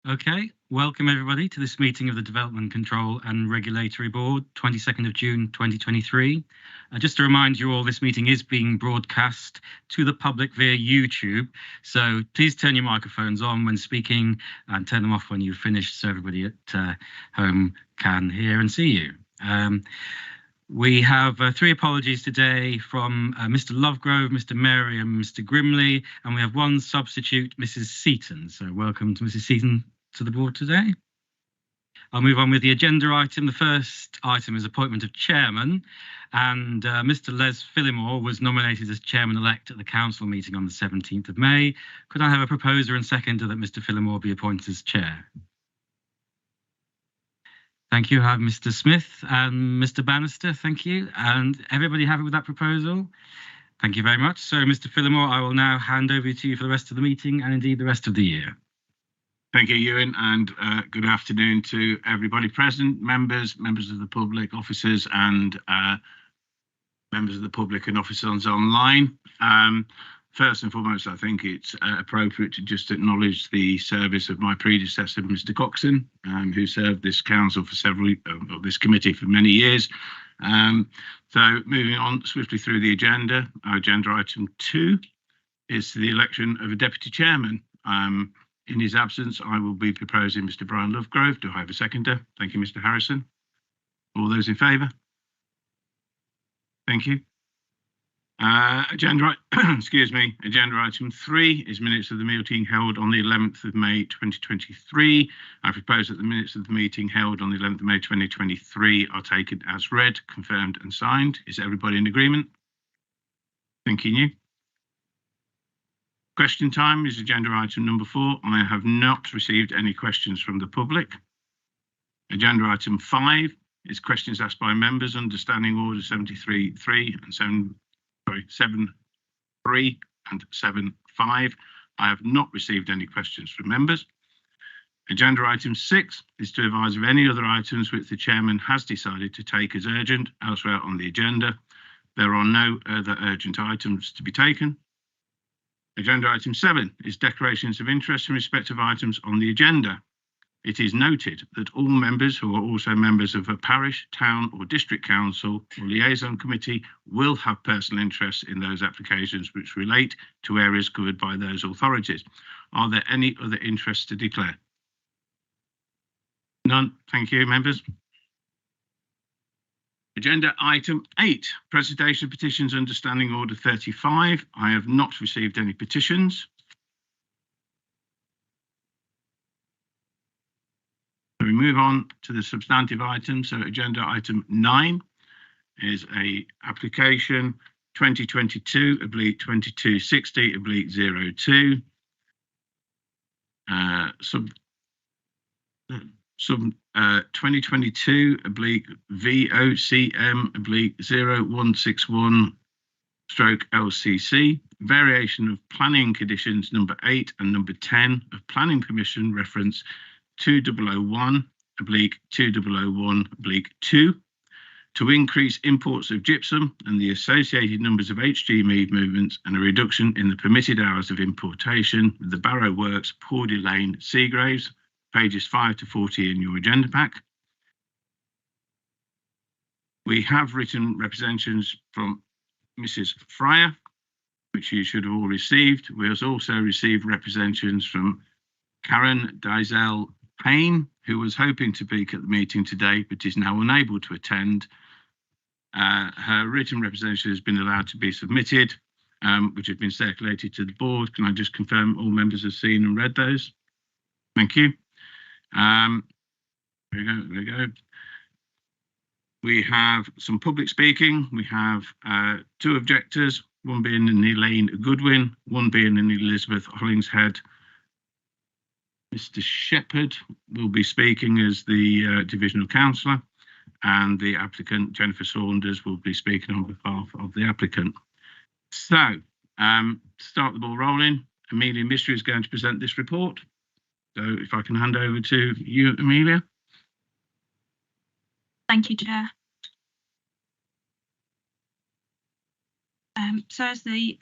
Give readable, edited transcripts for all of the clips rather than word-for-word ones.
Okay, welcome everybody to this meeting of the Development Control and Regulatory Board, 22nd of June 2023. Just to remind you all, this meeting is being broadcast to the public via YouTube, so please turn your microphones on when speaking and turn them off when you've finished so everybody at home can hear and see you. We have three apologies today from Mr. Lovegrove, Mr. Mary and Mr. Grimley, and we have one substitute, Mrs. Seaton. So welcome to Mrs. Seaton to the board today. I'll move on with the agenda item. The first item is appointment of chairman, and Mr. Les Phillimore was nominated as chairman-elect at the council meeting on the 17th of May. Could I have a proposer and seconder that Mr. Phillimore be appointed as chair? Thank you. I have Mr. Smith and Mr. Bannister. Thank you. And everybody happy with that proposal? Thank you very much. So, Mr. Phillimore, I will now hand over to you for the rest of the meeting and indeed the rest of the year. Thank you, Ewan, and good afternoon to everybody present, members of the public, officers, and members of the public and officers online. First and foremost, I think it's appropriate to just acknowledge the service of my predecessor, Mr. Coxon, who served this council for this committee for many years. So moving on swiftly through the agenda, our agenda item 2 is the election of a deputy chairman. In his absence, I will be proposing Mr. Brian Lovegrove. Do I have a seconder? Thank you, Mr. Harrison. All those in favour? Thank you. Agenda item 3 is minutes of the meeting held on the 11th of May 2023. I propose that the minutes of the meeting held on the 11th of May 2023 are taken as read, confirmed and signed. Is everybody in agreement? Thanking you. Question time is agenda item number 4. I have not received any questions from the public. Agenda item 5 is questions asked by members under Standing Order 73.3 and 7.3 and 7.5. I have not received any questions from members. Agenda item 6 is to advise of any other items which the chairman has decided to take as urgent elsewhere on the agenda. There are no other urgent items to be taken. Agenda item 7 is declarations of interest in respect of items on the agenda. It is noted that all members who are also members of a parish, town or district council or liaison committee will have personal interests in those applications which relate to areas covered by those authorities. Are there any other interests to declare? None. Thank you, members. Agenda item 8, presentation of petitions under Standing Order 35. I have not received any petitions. We move on to the substantive items. So agenda item 9 is a application 2022/2260/02. Sub 2022/VOCM/0161/LCC, variation of planning conditions number 8 and number 10 of Planning Permission reference 2001/2001/2 to increase imports of gypsum and the associated numbers of HGV movements and a reduction in the permitted hours of importation with the Barrow Works, Pordy Lane, Seagraves, pages 5 to 40 in your agenda pack. We have written representations from Mrs. Fryer, which you should have all received. We have also received representations from Karen Dizell Payne, who was hoping to speak at the meeting today, but is now unable to attend. Her written representation has been allowed to be submitted, which have been circulated to the board. Can I just confirm all members have seen and read those? Thank you. There we go. We have some public speaking. We have 2 objectors, one being in Elaine Goodwin, one being in Elizabeth Hollingshead. Mr. Shepherd will be speaking as the divisional councillor, and the applicant, Jennifer Saunders, will be speaking on behalf of the applicant. So, to start the ball rolling, Amelia Mystery is going to present this report. So if I can hand over to you, Amelia. Thank you, Chair. So as the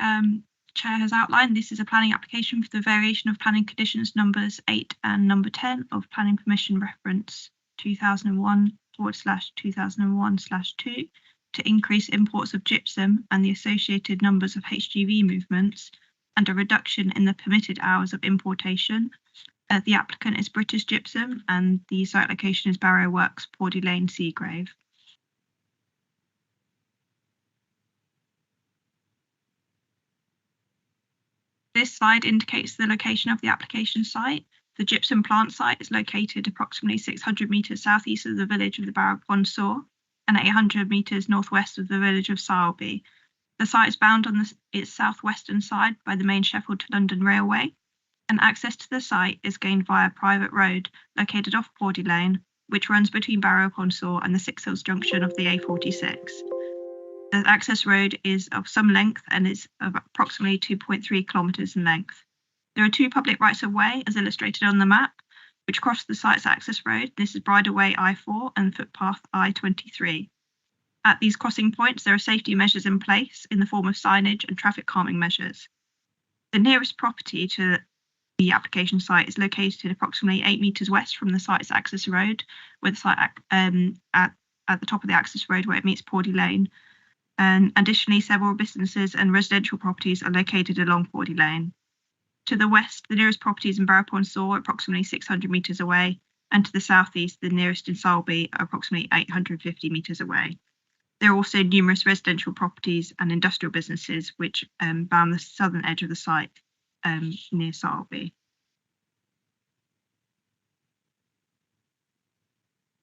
Chair has outlined, this is a planning application for the variation of planning conditions numbers 8 and number 10 of Planning Permission reference 2001/2001/2 to increase imports of gypsum and the associated numbers of HGV movements and a reduction in the permitted hours of importation. The applicant is British Gypsum and the site location is Barrow Works, Pordy Lane, Seagrave. This slide indicates the location of the application site. The gypsum plant site is located approximately 600 metres southeast of the village of the Barrow Pond Saw and 800 metres northwest of the village of Sileby. The site is bound on its southwestern side by the main Sheffield to London Railway, and access to the site is gained via a private road located off Pordy Lane, which runs between Barrow Pond Saw and the Six Hills junction of the A46. The access road is of some length and is of approximately 2.3 kilometres in length. There are 2 public rights of way, as illustrated on the map, which cross the site's access road. This is Bridleway I4 and footpath I23. At these crossing points, there are safety measures in place in the form of signage and traffic calming measures. The nearest property to the application site is located approximately 8 metres west from the site's access road, with the site at the top of the access road where it meets Pordy Lane. And additionally, several businesses and residential properties are located along Pordy Lane. To the west, the nearest properties in Barrow Pond Saw are approximately 600 metres away, and to the southeast, the nearest in Sileby are approximately 850 metres away. There are also numerous residential properties and industrial businesses which bound the southern edge of the site near Sileby.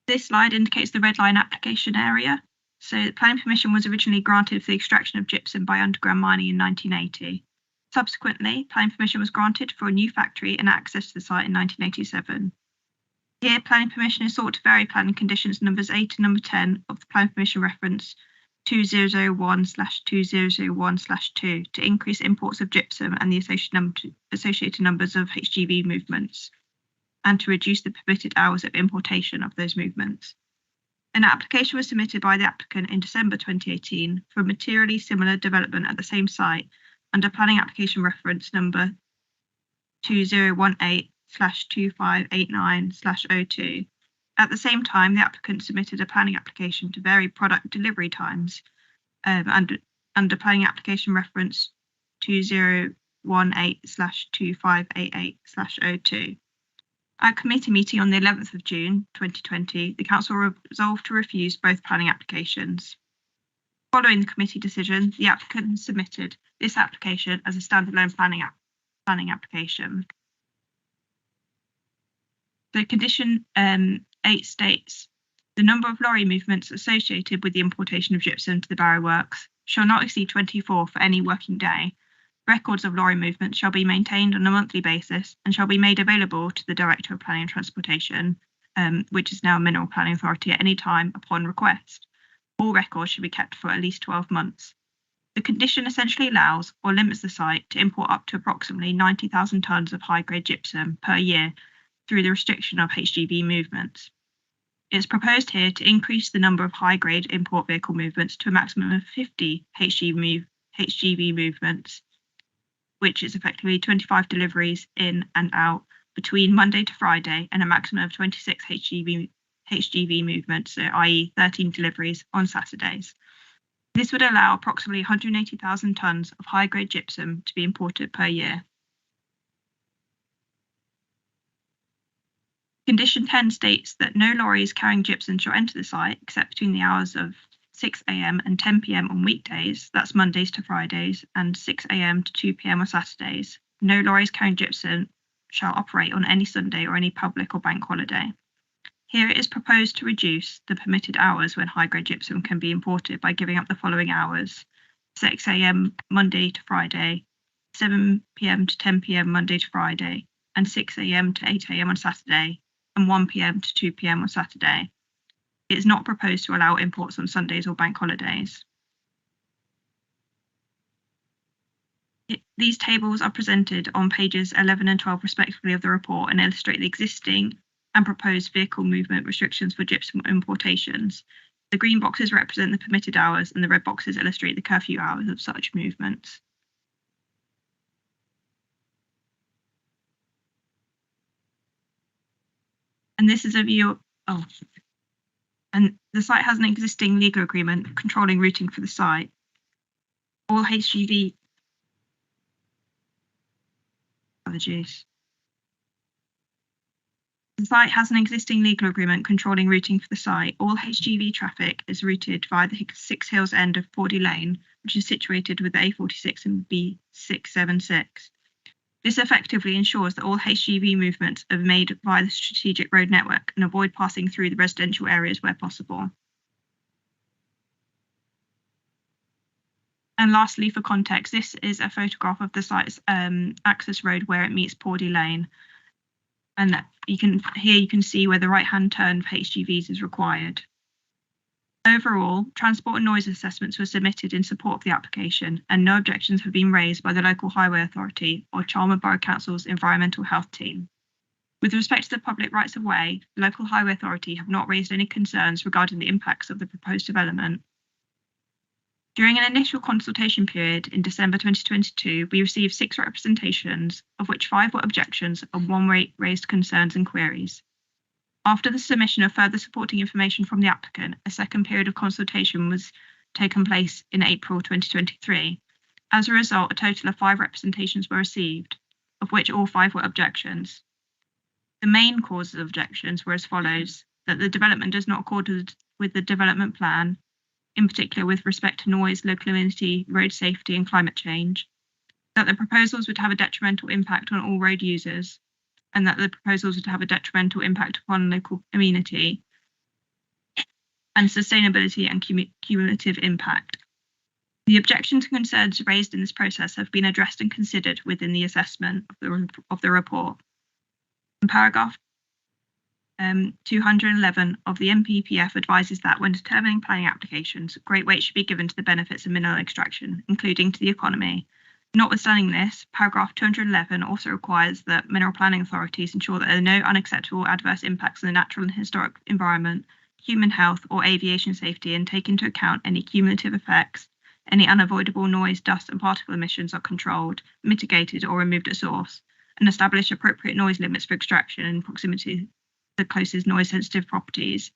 This slide indicates the red line application area. So the planning permission was originally granted for the extraction of gypsum by underground mining in 1980. Subsequently, planning permission was granted for a new factory and access to the site in 1987. Here, planning permission is sought to vary planning conditions numbers 8 and number 10 of the planning permission reference 2001/2001/2 to increase imports of gypsum and the associated numbers of HGV movements, and to reduce the permitted hours of importation of those movements. An application was submitted by the applicant in December 2018 for a materially similar development at the same site under planning application reference number 2018/2589/02. At the same time, the applicant submitted a planning application to vary product delivery times under planning application reference 2018/2588/02. At a committee meeting on the 11th of June 2020, the council resolved to refuse both planning applications. Following the committee decision, the applicant has submitted this application as a standalone planning application. The condition 8 states, the number of lorry movements associated with the importation of gypsum to the Barrow Works shall not exceed 24 for any working day. Records of lorry movements shall be maintained on a monthly basis and shall be made available to the Director of Planning and Transportation, which is now a Mineral Planning Authority, at any time upon request. All records should be kept for at least 12 months. The condition essentially allows or limits the site to import up to approximately 90,000 tonnes of high-grade gypsum per year through the restriction of HGV movements. It is proposed here to increase the number of high-grade import vehicle movements to a maximum of 50 HGV movements, which is effectively 25 deliveries in and out between Monday to Friday, and a maximum of 26 HGV movements, so i.e. 13 deliveries on Saturdays. This would allow approximately 180,000 tonnes of high-grade gypsum to be imported per year. Condition 10 states that no lorries carrying gypsum shall enter the site except between the hours of 6 AM and 10 PM on weekdays, that's Mondays to Fridays, and 6 AM to 2 PM on Saturdays. No lorries carrying gypsum shall operate on any Sunday or any public or bank holiday. Here it is proposed to reduce the permitted hours when high-grade gypsum can be imported by giving up the following hours: 6 AM Monday to Friday, 7 PM to 10 PM Monday to Friday, and 6 AM to 8 AM on Saturday, and 1 PM to 2 PM on Saturday. It is not proposed to allow imports on Sundays or bank holidays. These tables are presented on pages 11 and 12 respectively of the report and illustrate the existing and proposed vehicle movement restrictions for gypsum importations. The green boxes represent the permitted hours and the red boxes illustrate the curfew hours of such movements. And this is a view. And the site has an existing legal agreement controlling routing for the site. All HGV. Apologies. The site has an existing legal agreement controlling routing for the site. All HGV traffic is routed via the Six Hills end of Pawdy Lane, which is situated with the A46 and B676. This effectively ensures that all HGV movements are made via the strategic road network and avoid passing through the residential areas where possible. And lastly, for context, this is a photograph of the site's access road where it meets Pawdy Lane. And you can see where the right-hand turn for HGVs is required. Overall, transport and noise assessments were submitted in support of the application, and no objections have been raised by the local highway authority or Charlton Borough Council's environmental health team. With respect to the public rights of way, the local highway authority have not raised any concerns regarding the impacts of the proposed development. During an initial consultation period in December 2022, we received 6 representations, of which 5 were objections and 1 raised concerns and queries. After the submission of further supporting information from the applicant, a second period of consultation was taken place in April 2023. As a result, a total of 5 representations were received, of which all 5 were objections. The main causes of objections were as follows: that the development does not accord with the development plan, in particular with respect to noise, local amenity, road safety and climate change, that the proposals would have a detrimental impact on all road users, and that the proposals would have a detrimental impact upon local amenity, and sustainability and cumulative impact. The objections and concerns raised in this process have been addressed and considered within the assessment of the report. In paragraph 211 of the NPPF advises that when determining planning applications, great weight should be given to the benefits of mineral extraction, including to the economy. Notwithstanding this, paragraph 211 also requires that mineral planning authorities ensure that there are no unacceptable adverse impacts on the natural and historic environment, human health or aviation safety, and take into account any cumulative effects. Any unavoidable noise, dust and particle emissions are controlled, mitigated or removed at source, and establish appropriate noise limits for extraction in proximity to the closest noise-sensitive properties.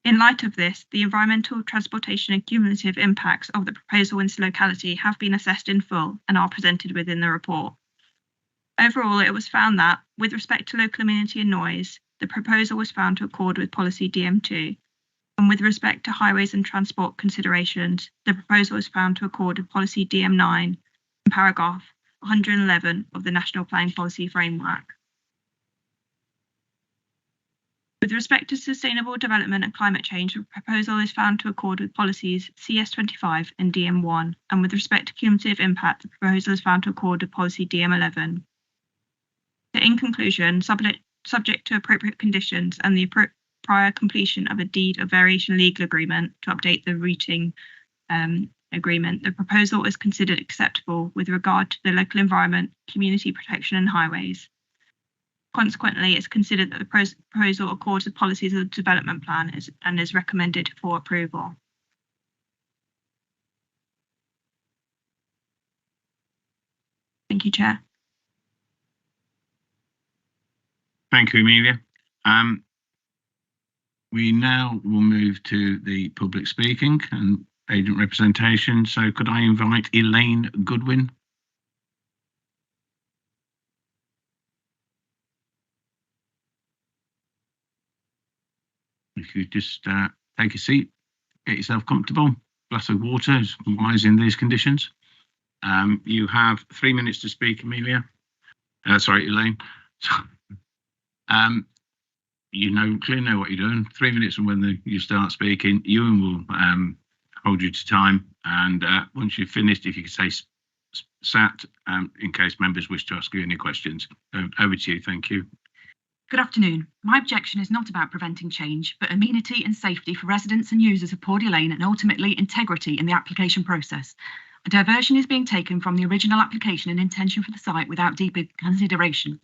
In light of this, the environmental, transportation and cumulative impacts of the proposal in this locality have been assessed in full and are presented within the report. Overall, it was found that, with respect to local amenity and noise, the proposal was found to accord with policy DM2, and with respect to highways and transport considerations, the proposal was found to accord with policy DM9 in paragraph 111 of the National Planning Policy Framework. With respect to sustainable development and climate change, the proposal is found to accord with policies CS25 and DM1, and with respect to cumulative impact, the proposal is found to accord with policy DM11. So in conclusion, subject to appropriate conditions and the prior completion of a deed of variation legal agreement to update the routing agreement, the proposal is considered acceptable with regard to the local environment, community protection and highways. Consequently, it's considered that the proposal accords with policies of the development plan and is recommended for approval. Thank you, Chair. Thank you, Amelia. We now will move to the public speaking and agent representation. So could I invite Elaine Goodwin? If you just take a seat, get yourself comfortable, glass of water is wise in these conditions. You have 3 minutes to speak, Amelia. Sorry, Elaine. You clearly know what you're doing. 3 minutes from when you start speaking, Ewan will hold you to time. And once you've finished, if you could say sat, in case members wish to ask you any questions. Over to you, thank you. Good afternoon. My objection is not about preventing change, but amenity and safety for residents and users of Pawdy Lane and ultimately integrity in the application process. A diversion is being taken from the original application and intention for the site without deeper consideration.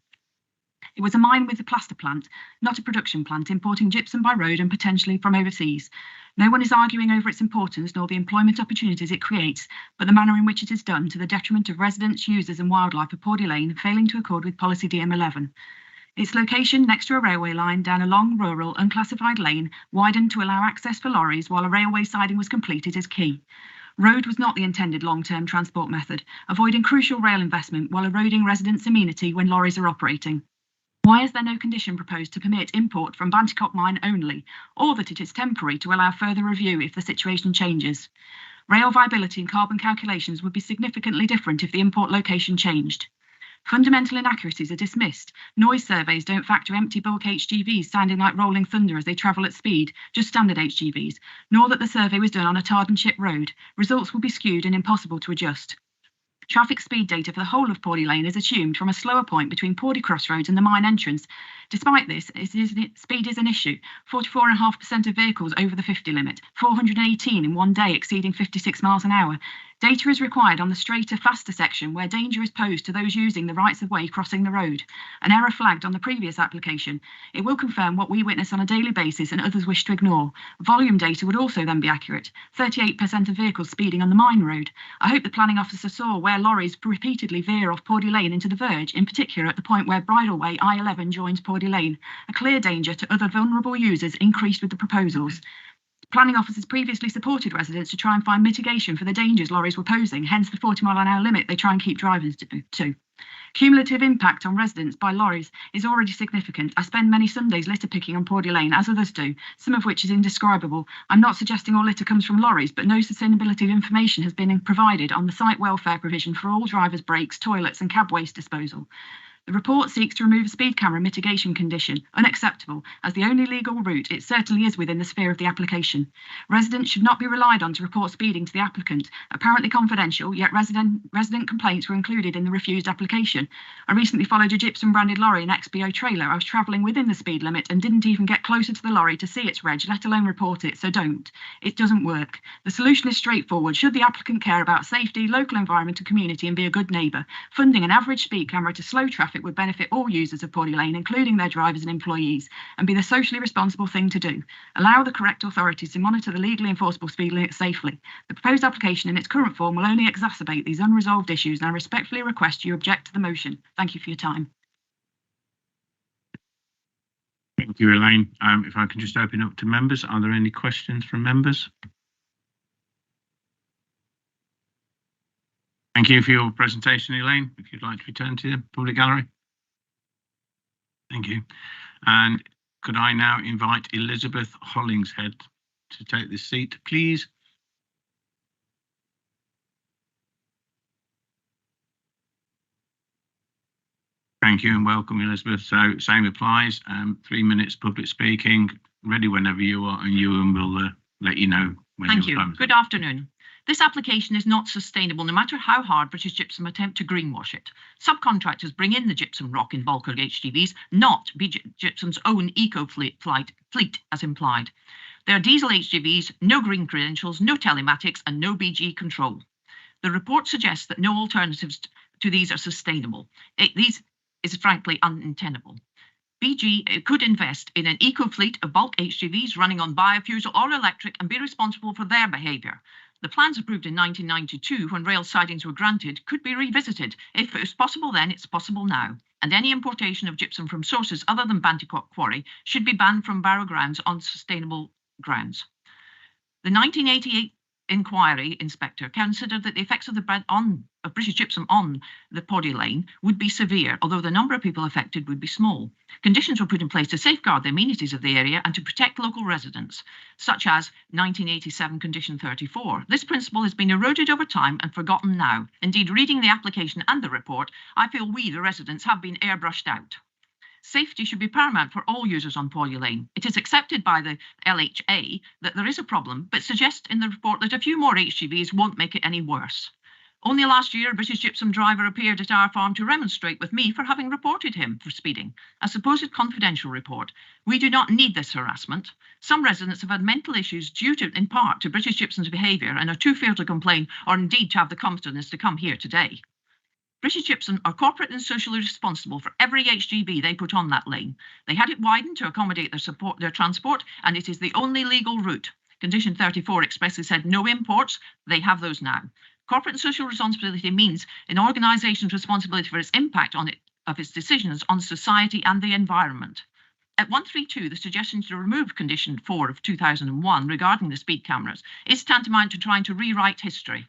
It was a mine with a plaster plant, not a production plant, importing gypsum by road and potentially from overseas. No one is arguing over its importance nor the employment opportunities it creates, but the manner in which it is done to the detriment of residents, users and wildlife of Pawdy Lane, failing to accord with policy DM11. Its location next to a railway line down a long, rural, unclassified lane, widened to allow access for lorries while a railway siding was completed, is key. Road was not the intended long-term transport method, avoiding crucial rail investment while eroding residents' amenity when lorries are operating. Why is there no condition proposed to permit import from Banticock Mine only, or that it is temporary to allow further review if the situation changes? Rail viability and carbon calculations would be significantly different if the import location changed. Fundamental inaccuracies are dismissed. Noise surveys don't factor empty bulk HGVs sounding like rolling thunder as they travel at speed, just standard HGVs, nor that the survey was done on a tarred and chip road. Results will be skewed and impossible to adjust. Traffic speed data for the whole of Pawley Lane is assumed from a slower point between Pawley Crossroads and the mine entrance. Despite this, speed is an issue. 44.5% of vehicles over the 50 limit, 418 in one day exceeding 56 miles an hour. Data is required on the straighter, faster section where danger is posed to those using the rights of way crossing the road. An error flagged on the previous application. It will confirm what we witness on a daily basis and others wish to ignore. Volume data would also then be accurate. 38% of vehicles speeding on the mine road. I hope the planning officer saw where lorries repeatedly veer off Pawley Lane into the verge, in particular at the point where Bridleway I-11 joins Pawley Lane. A clear danger to other vulnerable users increased with the proposals. Planning officers previously supported residents to try and find mitigation for the dangers lorries were posing, hence the 40-mile-an-hour limit they try and keep drivers to. Cumulative impact on residents by lorries is already significant. I spend many Sundays litter picking on Pawley Lane, as others do, some of which is indescribable. I'm not suggesting all litter comes from lorries, but no sustainability information has been provided on the site welfare provision for all drivers' breaks, toilets and cab waste disposal. The report seeks to remove a speed camera mitigation condition. Unacceptable. As the only legal route, it certainly is within the sphere of the application. Residents should not be relied on to report speeding to the applicant. Apparently confidential, yet resident complaints were included in the refused application. I recently followed a gypsum branded lorry and XBO trailer. I was travelling within the speed limit and didn't even get closer to the lorry to see its reg, let alone report it, so don't. It doesn't work. The solution is straightforward. Should the applicant care about safety, local environment and community and be a good neighbour, funding an average speed camera to slow traffic would benefit all users of Pawley Lane, including their drivers and employees, and be the socially responsible thing to do. Allow the correct authorities to monitor the legally enforceable speed limit safely. The proposed application in its current form will only exacerbate these unresolved issues, and I respectfully request you object to the motion. Thank you for your time. Thank you, Elaine. If I can just open up to members, are there any questions from members? Thank you for your presentation, Elaine. If you'd like to return to the public gallery. Thank you. And could I now invite Elizabeth Hollingshead to take this seat, please? Thank you and welcome, Elizabeth. So same applies. 3 minutes public speaking, ready whenever you are, and Ewan will let you know when. Thank you. Good afternoon. This application is not sustainable no matter how hard British Gypsum attempt to greenwash it. Subcontractors bring in the gypsum rock in bulk HGVs, not Gypsum's own eco-fleet as implied. There are diesel HGVs, no green credentials, no telematics and no BG control. The report suggests that no alternatives to these are sustainable. These is frankly untenable. BG could invest in an eco-fleet of bulk HGVs running on biofuels or electric and be responsible for their behaviour. The plans approved in 1992, when rail sidings were granted, could be revisited. If it was possible then, it's possible now. And any importation of gypsum from sources other than Banticock Quarry should be banned from Barrow grounds on sustainable grounds. The 1988 inquiry inspector considered that the effects of British Gypsum on the Pawley Lane would be severe, although the number of people affected would be small. Conditions were put in place to safeguard the amenities of the area and to protect local residents, such as 1987 Condition 34. This principle has been eroded over time and forgotten now. Indeed, reading the application and the report, I feel we, the residents, have been airbrushed out. Safety should be paramount for all users on Pawley Lane. It is accepted by the LHA that there is a problem, but suggests in the report that a few more HGVs won't make it any worse. Only last year, a British Gypsum driver appeared at our farm to remonstrate with me for having reported him for speeding. A supposed confidential report. We do not need this harassment. Some residents have had mental issues due in part to British Gypsum's behaviour and are too fearful to complain or indeed to have the confidence to come here today. British Gypsum are corporate and socially responsible for every HGV they put on that lane. They had it widened to accommodate their transport, and it is the only legal route. Condition 34 expressly said no imports. They have those now. Corporate and social responsibility means an organisation's responsibility for its impact on of its decisions on society and the environment. At 132, the suggestion to remove Condition 4 of 2001 regarding the speed cameras is tantamount to trying to rewrite history.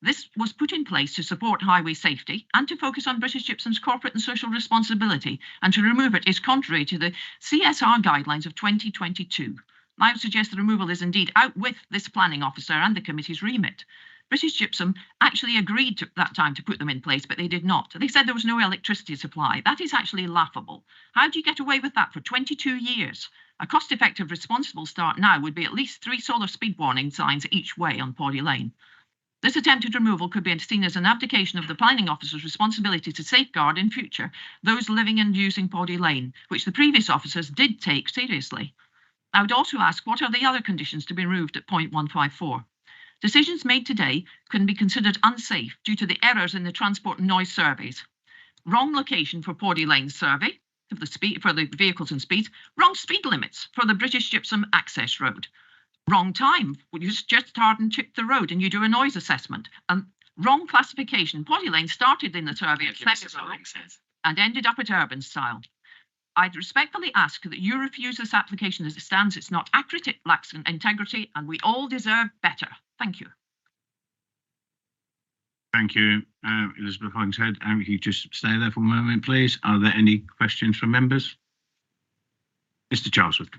This was put in place to support highway safety and to focus on British Gypsum's corporate and social responsibility, and to remove it is contrary to the CSR guidelines of 2022. I would suggest the removal is indeed out with this planning officer and the committee's remit. British Gypsum actually agreed to that time to put them in place, but they did not. They said there was no electricity supply. That is actually laughable. How do you get away with that for 22 years? A cost-effective, responsible start now would be at least 3 solar speed warning signs each way on Pawley Lane. This attempted removal could be seen as an abdication of the planning officer's responsibility to safeguard in future those living and using Pawley Lane, which the previous officers did take seriously. I would also ask, what are the other conditions to be removed at point 154? Decisions made today can be considered unsafe due to the errors in the transport and noise surveys. Wrong location for Pawley Lane survey for the vehicles and speeds. Wrong speed limits for the British Gypsum access road. Wrong time. You just hard and chip the road and you do a noise assessment. And wrong classification. Pawley Lane started in the survey at Cleversville and ended up at Urban Style. I'd respectfully ask that you refuse this application as it stands. It's not accurate, it lacks integrity, and we all deserve better. Thank you. Thank you, Elizabeth Hollingshead. If you just stay there for a moment, please. Are there any questions from members? Mr. Charlesworth.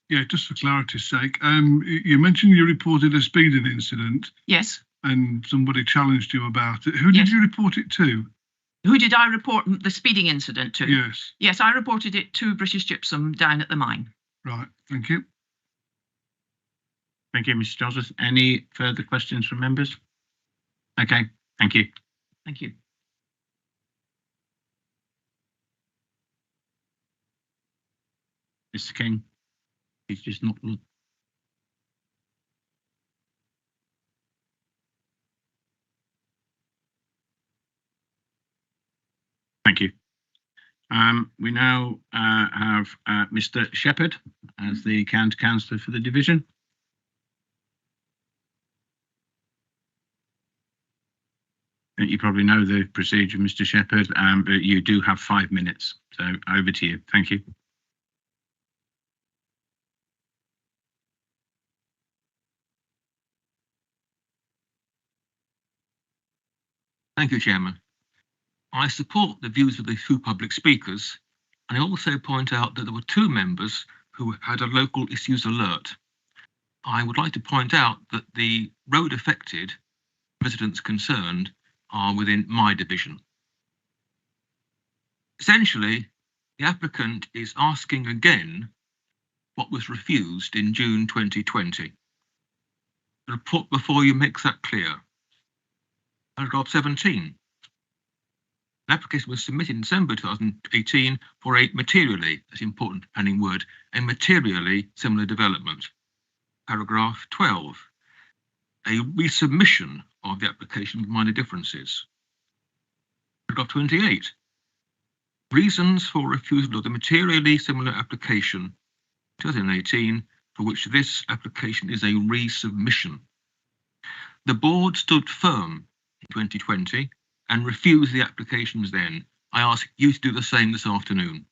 Yeah, just for clarity's sake, you mentioned you reported a speeding incident. Yes. And somebody challenged you about it. Who did you report it to? Who did I report the speeding incident to? Yes. Yes, I reported it to British Gypsum down at the mine. Right, thank you. Thank you, Mr. Charlesworth. Any further questions from members? Okay, thank you. Thank you. Mr. King, he's just not. Thank you. We now have Mr. Shepherd as the County Councillor for the division. You probably know the procedure, Mr. Shepherd, but you do have 5 minutes. So over to you. Thank you. Thank you, Chairman. I support the views of the two public speakers, and I also point out that there were 2 members who had a local issues alert. I would like to point out that the road affected, residents concerned, are within my division. Essentially, the applicant is asking again what was refused in June 2020. The report before you makes that clear. Paragraph 17. An application was submitted in December 2018 for a materially, that's an important planning word, a materially similar development. Paragraph 12. A resubmission of the application with minor differences. Paragraph 28. Reasons for refusal of the materially similar application 2018 for which this application is a resubmission. The board stood firm in 2020 and refused the applications then. I ask you to do the same this afternoon.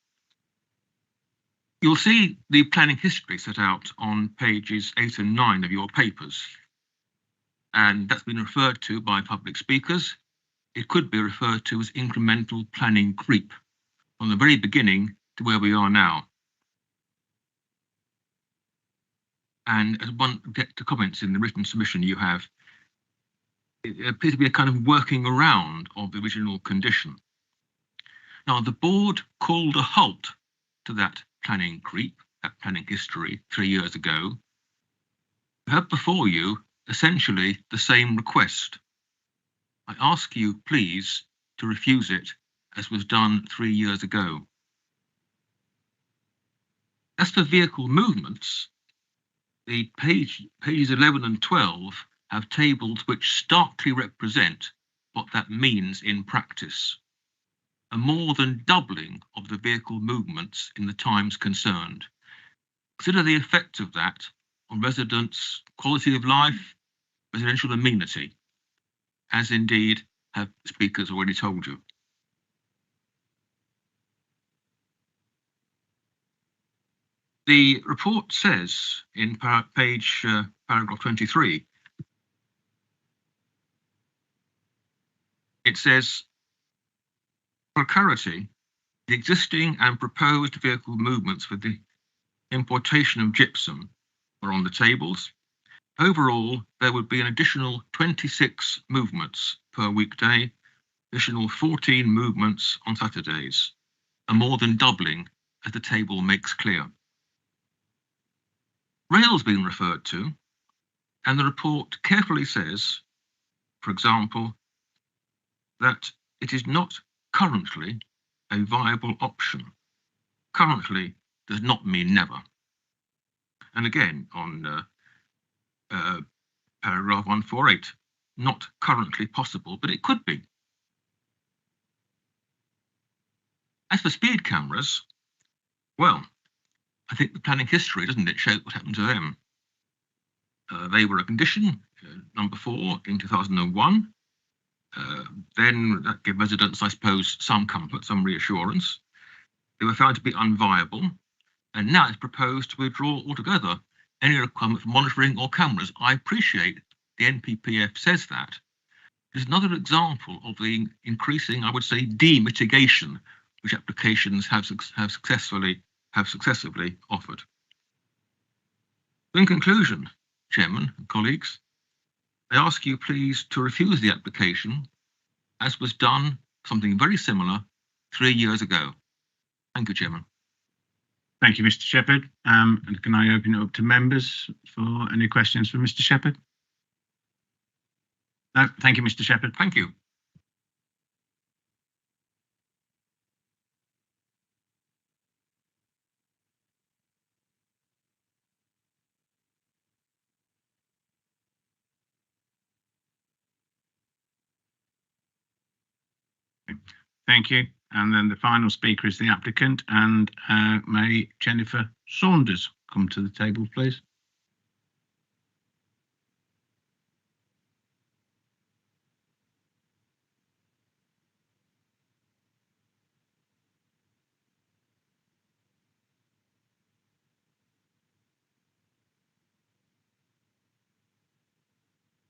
You'll see the planning history set out on pages 8 and 9 of your papers. And that's been referred to by public speakers. It could be referred to as incremental planning creep from the very beginning to where we are now. And as one gets to comments in the written submission you have, it appears to be a kind of working around of the original condition. Now, the board called a halt to that planning creep, that planning history 3 years ago. You have before you essentially the same request. I ask you, please, to refuse it as was done 3 years ago. As for vehicle movements, the pages 11 and 12 have tables which starkly represent what that means in practice. A more than doubling of the vehicle movements in the times concerned. Consider the effect of that on residents' quality of life, residential amenity, as indeed have speakers already told you. The report says in paragraph 23, it says, for clarity, the existing and proposed vehicle movements for the importation of gypsum are on the tables. Overall, there would be an additional 26 movements per weekday, additional 14 movements on Saturdays, and more than doubling, as the table makes clear. Rail's been referred to, and the report carefully says, for example, that it is not currently a viable option. Currently does not mean never. And again, on paragraph 148, not currently possible, but it could be. As for speed cameras, well, I think the planning history, doesn't it, show what happened to them? They were a condition, number 4, in 2001. Then that gave residents, I suppose, some comfort, some reassurance. They were found to be unviable, and now it's proposed to withdraw altogether any requirement for monitoring or cameras. I appreciate the NPPF says that. It's another example of the increasing, I would say, de-mitigation which applications have successively offered. In conclusion, Chairman and colleagues, I ask you please to refuse the application, as was done something very similar 3 years ago. Thank you, Chairman. Thank you, Mr. Shepherd. And can I open it up to members for any questions for Mr. Shepherd? No, thank you, Mr. Shepherd. Thank you. Thank you. And then the final speaker is the applicant, and may Jennifer Saunders come to the table, please.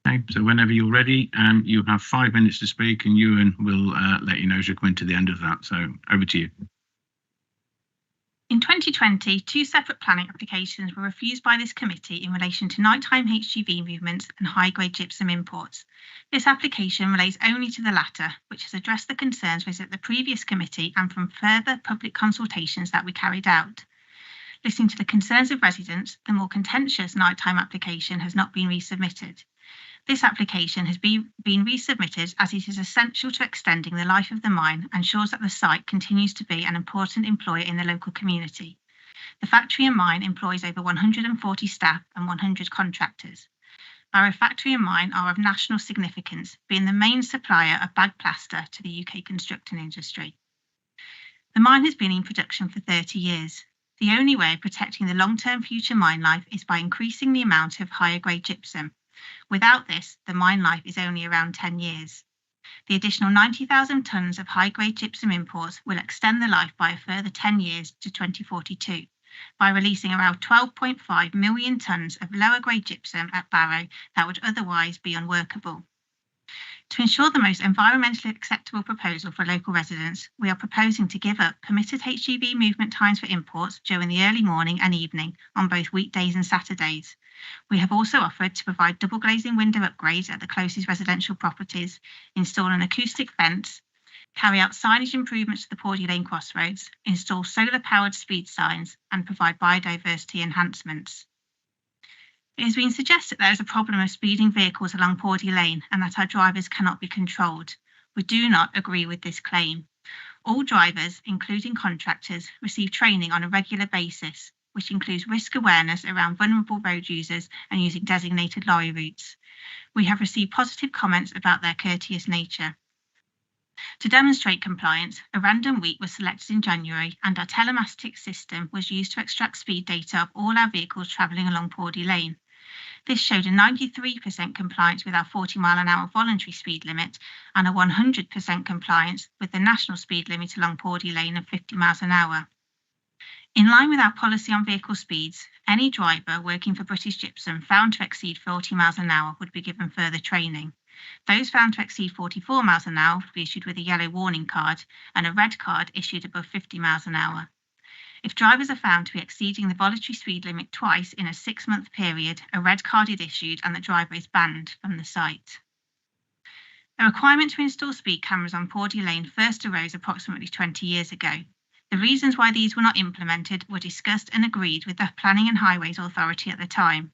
Okay, so whenever you're ready, you have 5 minutes to speak, and Ewan will let you know as you're coming to the end of that. So over to you. In 2020, 2 separate planning applications were refused by this committee in relation to nighttime HGV movements and high-grade gypsum imports. This application relates only to the latter, which has addressed the concerns raised at the previous committee and from further public consultations that we carried out. Listening to the concerns of residents, the more contentious nighttime application has not been resubmitted. This application has been resubmitted as it is essential to extending the life of the mine and ensures that the site continues to be an important employer in the local community. The factory and mine employs over 140 staff and 100 contractors. Barrow Factory and Mine are of national significance, being the main supplier of bag plaster to the UK construction industry. The mine has been in production for 30 years. The only way of protecting the long-term future mine life is by increasing the amount of higher grade gypsum. Without this, the mine life is only around 10 years. The additional 90,000 tonnes of high-grade gypsum imports will extend the life by a further 10 years to 2042 by releasing around 12.5 million tonnes of lower-grade gypsum at Barrow that would otherwise be unworkable. To ensure the most environmentally acceptable proposal for local residents, we are proposing to give up permitted HGV movement times for imports during the early morning and evening on both weekdays and Saturdays. We have also offered to provide double glazing window upgrades at the closest residential properties, install an acoustic fence, carry out signage improvements to the Pordy Lane crossroads, install solar-powered speed signs, and provide biodiversity enhancements. It has been suggested there is a problem of speeding vehicles along Pordy Lane and that our drivers cannot be controlled. We do not agree with this claim. All drivers, including contractors, receive training on a regular basis, which includes risk awareness around vulnerable road users and using designated lorry routes. We have received positive comments about their courteous nature. To demonstrate compliance, a random week was selected in January and our telematics system was used to extract speed data of all our vehicles travelling along Pordy Lane. This showed a 93% compliance with our 40-mile-an-hour voluntary speed limit and a 100% compliance with the national speed limit along Pordy Lane of 50 miles an hour. In line with our policy on vehicle speeds, any driver working for British Gypsum found to exceed 40 miles an hour would be given further training. Those found to exceed 44 miles an hour would be issued with a yellow warning card and a red card issued above 50 miles an hour. If drivers are found to be exceeding the voluntary speed limit twice in a 6-month period, a red card is issued and the driver is banned from the site. A requirement to install speed cameras on Pordy Lane first arose approximately 20 years ago. The reasons why these were not implemented were discussed and agreed with the Planning and Highways Authority at the time.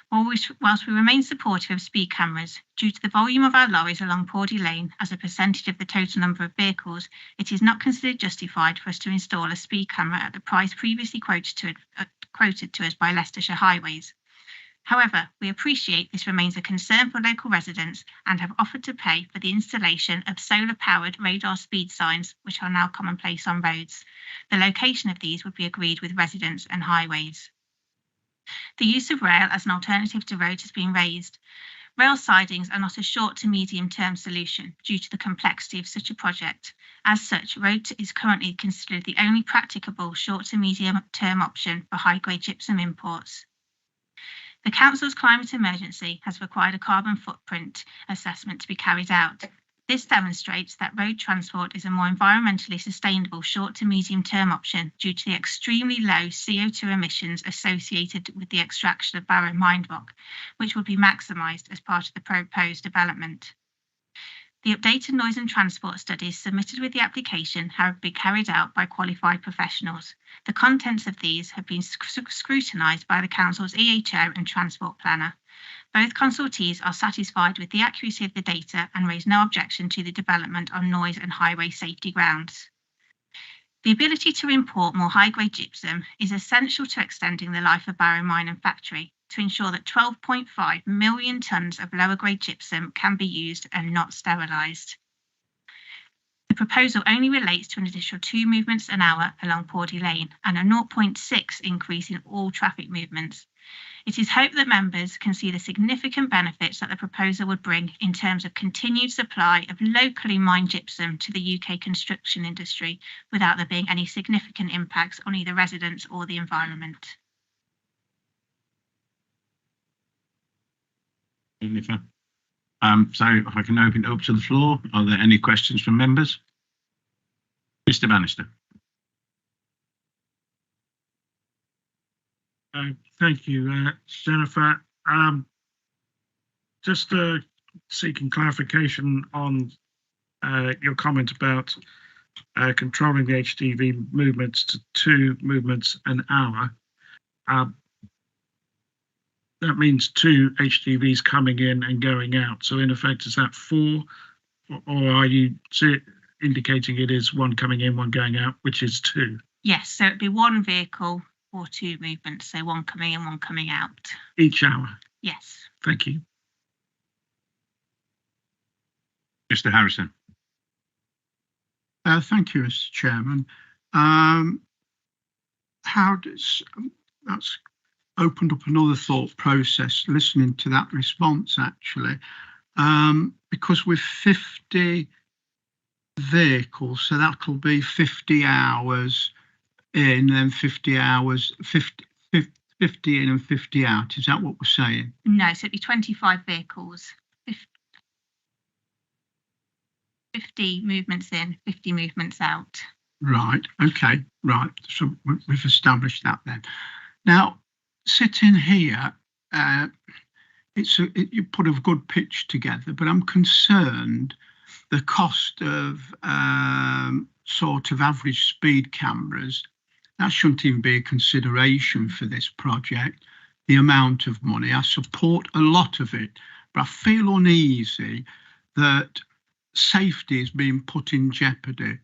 Whilst we remain supportive of speed cameras, due to the volume of our lorries along Pordy Lane as a percentage of the total number of vehicles, it is not considered justified for us to install a speed camera at the price previously quoted to us by Leicestershire Highways. However, we appreciate this remains a concern for local residents and have offered to pay for the installation of solar-powered radar speed signs, which are now commonplace on roads. The location of these would be agreed with residents and highways. The use of rail as an alternative to roads has been raised. Rail sidings are not a short to medium-term solution due to the complexity of such a project. As such, road is currently considered the only practicable short to medium-term option for high-grade gypsum imports. The Council's climate emergency has required a carbon footprint assessment to be carried out. This demonstrates that road transport is a more environmentally sustainable short to medium term option due to the extremely low CO2 emissions associated with the extraction of Barrow Mine rock, which will be maximised as part of the proposed development. The updated noise and transport studies submitted with the application have been carried out by qualified professionals. The contents of these have been scrutinised by the Council's EHO and Transport Planner. Both consultees are satisfied with the accuracy of the data and raise no objection to the development on noise and highway safety grounds. The ability to import more high-grade gypsum is essential to extending the life of Barrow Mine and Factory to ensure that 12.5 million tonnes of lower-grade gypsum can be used and not sterilised. The proposal only relates to an additional 2 movements an hour along Pordy Lane and a 0.6 increase in all traffic movements. It is hoped that members can see the significant benefits that the proposal would bring in terms of continued supply of locally mined gypsum to the UK construction industry without there being any significant impacts on either residents or the environment. Jennifer. So if I can open it up to the floor, are there any questions from members? Mr. Bannister. Thank you, Jennifer. Just seeking clarification on your comment about controlling the HGV movements to 2 movements an hour. That means 2 HGVs coming in and going out. So in effect, is that 4, or are you indicating it is 1 coming in, 1 going out, which is 2? Yes, so it'd be 1 vehicle or 2 movements, so 1 coming in, 1 coming out. Each hour? Yes. Thank you. Mr. Harrison. Thank you, Mr. Chairman. That's opened up another thought process listening to that response, actually, because with 50 vehicles, so that'll be 50 hours in, then 50 hours, 50 in and 50 out. Is that what we're saying? No, so it'd be 25 vehicles, 50 movements in, 50 movements out. Right, okay, right. So we've established that then. Now, sitting here, you put a good pitch together, but I'm concerned the cost of sort of average speed cameras, that shouldn't even be a consideration for this project. The amount of money, I support a lot of it, but I feel uneasy that safety is being put in jeopardy.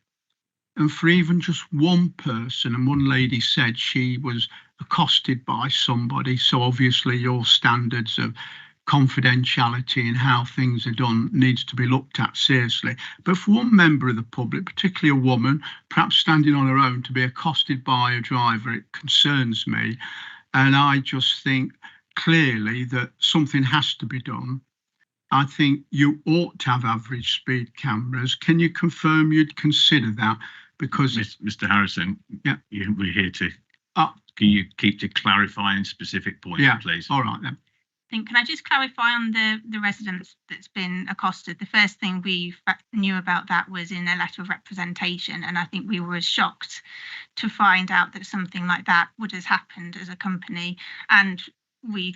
And for even just 1 person, and one lady said she was accosted by somebody, so obviously your standards of confidentiality and how things are done needs to be looked at seriously. But for 1 member of the public, particularly a woman, perhaps standing on her own, to be accosted by a driver, it concerns me. And I just think clearly that something has to be done. I think you ought to have average speed cameras. Can you confirm you'd consider that? because Mr. Harrison, Yeah. we're here to. Oh. Can you keep to clarifying specific points, Yeah. please? all right then. Can I just clarify on the residents that's been accosted? The first thing we knew about that was in a letter of representation, and I think we were shocked to find out that something like that would have happened as a company, and we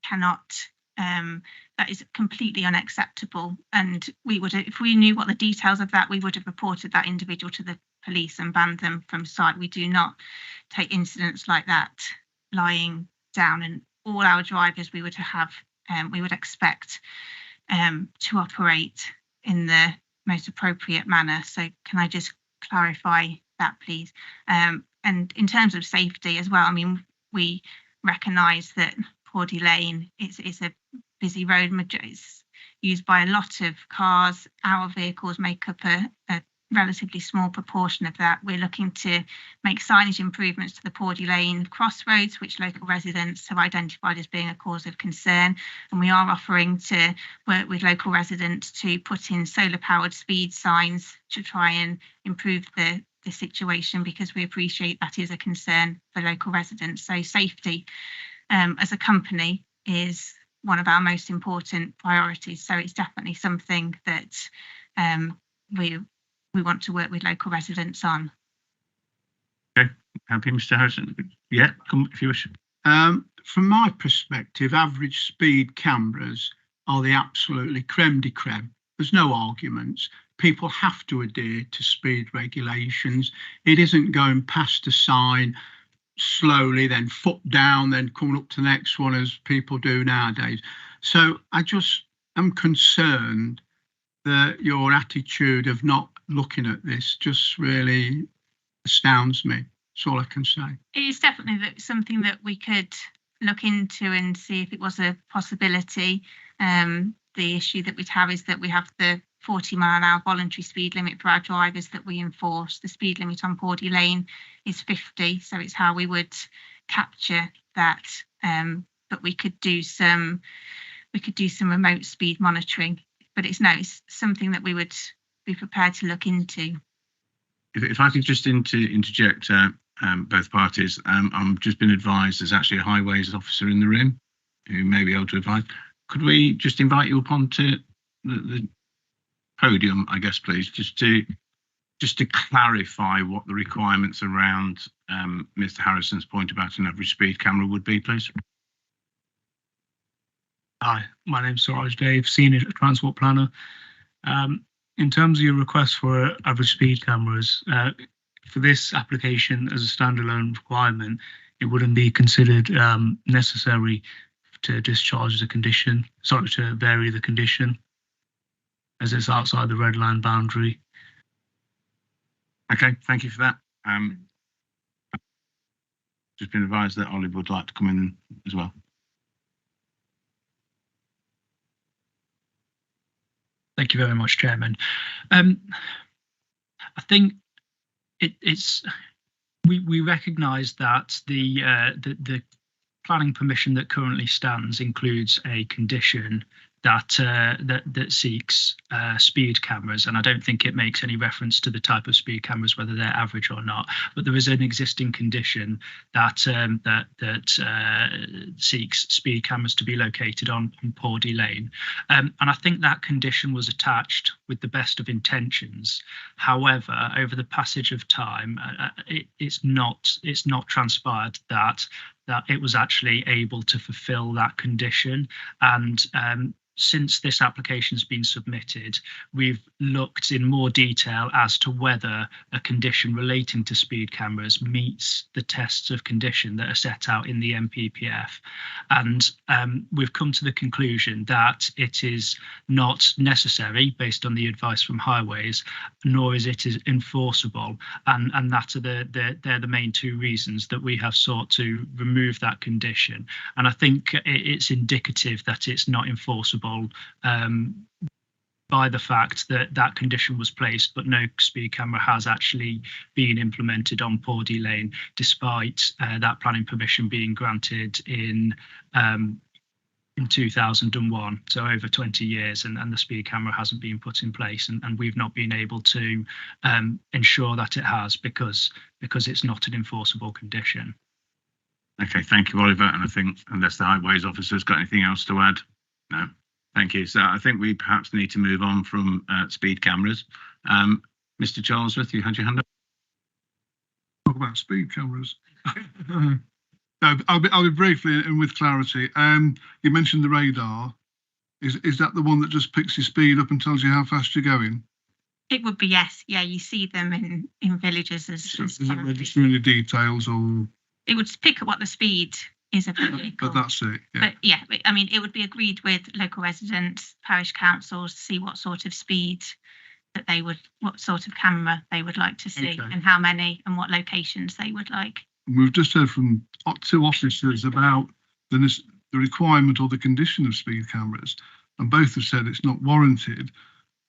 cannot. That is completely unacceptable, and we would, if we knew what the details of that, we would have reported that individual to the police and banned them from site. We do not take incidents like that lying down, and all our drivers we would have, we would expect to operate in the most appropriate manner. So can I just clarify that, please? And in terms of safety as well, I mean, we recognise that Pawdy Lane is a busy road. It's used by a lot of cars. Our vehicles make up a relatively small proportion of that. We're looking to make signage improvements to the Pawdy Lane crossroads, which local residents have identified as being a cause of concern. And we are offering to work with local residents to put in solar powered speed signs to try and improve the situation, because we appreciate that is a concern for local residents. So safety as a company is one of our most important priorities. So it's definitely something that we want to work with local residents on. Okay, happy, Mr. Harrison? Yeah, come if you wish. From my perspective, average speed cameras are the absolutely creme de creme. There's no arguments. People have to adhere to speed regulations. It isn't going past a sign slowly, then foot down, then coming up to the next one as people do nowadays. So I just am concerned that your attitude of not looking at this just really astounds me. That's all I can say. It is definitely something that we could look into and see if it was a possibility. The issue that we'd have is that we have the 40-mile-an-hour voluntary speed limit for our drivers that we enforce. The speed limit on Pawdy Lane is 50, so it's how we would capture that. But we could do some remote speed monitoring. But it's something that we would be prepared to look into. If I could just interject both parties, I'm just been advised there's actually a highways officer in the room who may be able to advise. Could we just invite you up onto the podium, I guess, please, just to clarify what the requirements around Mr. Harrison's point about an average speed camera would be, please? Hi, my name's Suraj Dave, Senior Transport Planner. In terms of your request for average speed cameras, for this application as a standalone requirement, it wouldn't be considered necessary to discharge the condition, to vary the condition, as it's outside the red line boundary. Okay, thank you for that. Just been advised that Olive would like to come in as well. Thank you very much, Chairman. I think we recognise that the planning permission that currently stands includes a condition that seeks speed cameras, and I don't think it makes any reference to the type of speed cameras, whether they're average or not. But there is an existing condition that seeks speed cameras to be located on Pawdy Lane, and I think that condition was attached with the best of intentions. However, over the passage of time, it's not transpired that it was actually able to fulfil that condition. And since this application has been submitted, we've looked in more detail as to whether a condition relating to speed cameras meets the tests of condition that are set out in the NPPF. And we've come to the conclusion that it is not necessary based on the advice from Highways, nor is it enforceable. And that are they're the main two reasons that we have sought to remove that condition. And I think it's indicative that it's not enforceable by the fact that that condition was placed, but no speed camera has actually been implemented on Pawdy Lane, despite that planning permission being granted in in 2001, so over 20 years, and the speed camera hasn't been put in place, and we've not been able to ensure that it has because it's not an enforceable condition. Okay, thank you, Oliver. And I think unless the highways officer's got anything else to add, no. Thank you. So I think we perhaps need to move on from speed cameras. Mr. Charlesworth, you had your hand up. Talk about speed cameras. No, I'll be briefly and with clarity. You mentioned the radar. Is that the one that just picks your speed up and tells you how fast you're going? It would be, yes. Yeah, you see them in villages as Is it registering any details or? It would pick up what the speed is of the vehicle. But that's it. Yeah. But yeah, I mean, it would be agreed with local residents, parish councils to see what sort of speed that they would, what sort of camera they would like to see, Okay. and how many and what locations they would like. We've just heard from 2 officers about the requirement or the condition of speed cameras, and both have said it's not warranted.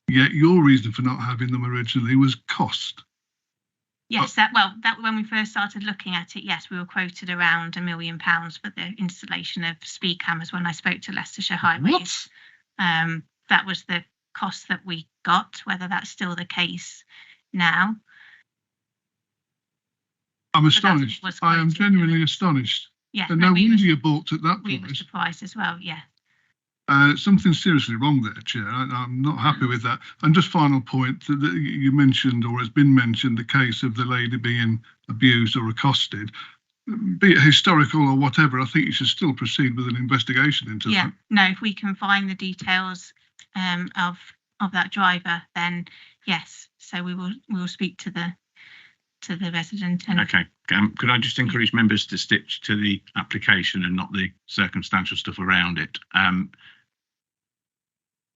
Yet your reason for not having them originally was cost. Yes, that when we first started looking at it, yes, we were quoted around £1 million for the installation of speed cameras when I spoke to Leicestershire Highways. That was the cost that we got. Whether that's still the case now. I'm astonished. was I am quoted. genuinely astonished. Yeah, And no we wonder were, you balked at that we were price. surprised as well. Yeah. Something's seriously wrong there, Chair. I'm not happy with that. And just final point, that you mentioned, or has been mentioned, the case of the lady being abused or accosted. Be it historical or whatever, I think you should still proceed with an investigation into Yeah. that. No, if we can find the details of that driver, then yes. So we will speak to the resident. And Okay, could I just encourage members to stick to the application and not the circumstantial stuff around it?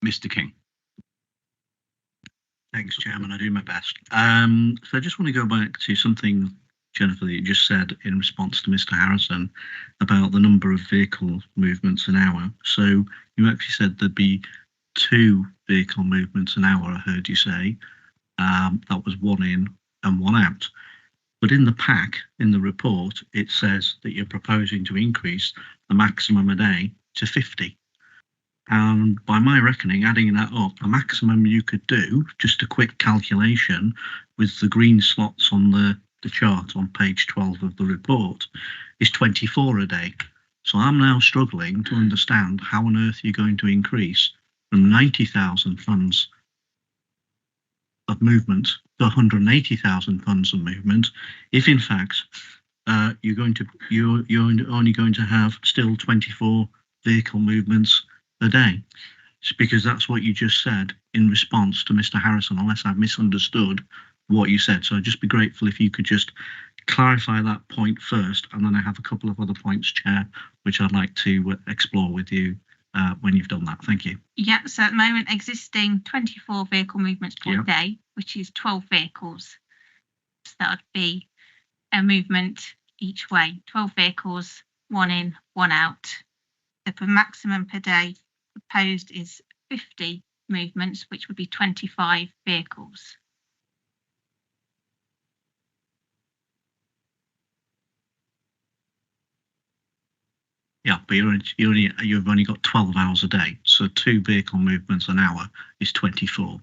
Mr. King. Thanks, Chairman. I do my best. So I just want to go back to something, Jennifer, that you just said in response to Mr. Harrison about the number of vehicle movements an hour. So you actually said there'd be 2 vehicle movements an hour, I heard you say. That was 1 in and 1 out. But in the pack, in the report, it says that you're proposing to increase the maximum a day to 50. And by my reckoning, adding that up, the maximum you could do, just a quick calculation with the green slots on the chart on page 12 of the report, is 24 a day. So I'm now struggling to understand how on earth you're going to increase from 90,000 tonnes of movement to 180,000 tonnes of movement, if in fact you're only going to have still 24 vehicle movements a day. It's because that's what you just said in response to Mr. Harrison, unless I've misunderstood what you said. So I'd just be grateful if you could just clarify that point first, and then I have a couple of other points, Chair, which I'd like to explore with you when you've done that. Thank you. yeah, so at the moment, existing 24 vehicle movements per Yeah. day, which is 12 vehicles. So that would be a movement each way. 12 vehicles, 1 in, 1 out. The maximum per day proposed is 50 movements, which would be 25 vehicles. Yeah, but you've only got 12 hours a day, so 2 vehicle movements an hour is 24.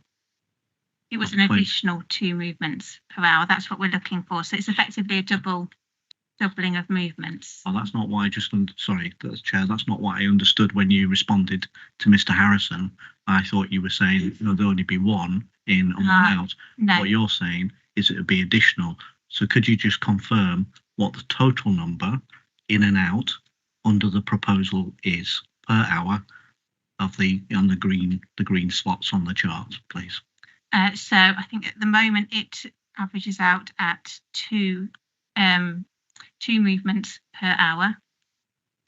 It was an Point. additional 2 movements per hour. That's what we're looking for. So it's effectively a doubling of movements. Well, that's not what I just sorry, Chair. That's not what I understood when you responded to Mr. Harrison. I thought you were saying there'll only be 1 in and 1 out. No, What you're saying is it would be additional. So could you just confirm what the total number in and out under the proposal is per hour of the green slots on the chart, please? so I think at the moment it averages out at 2 movements per hour.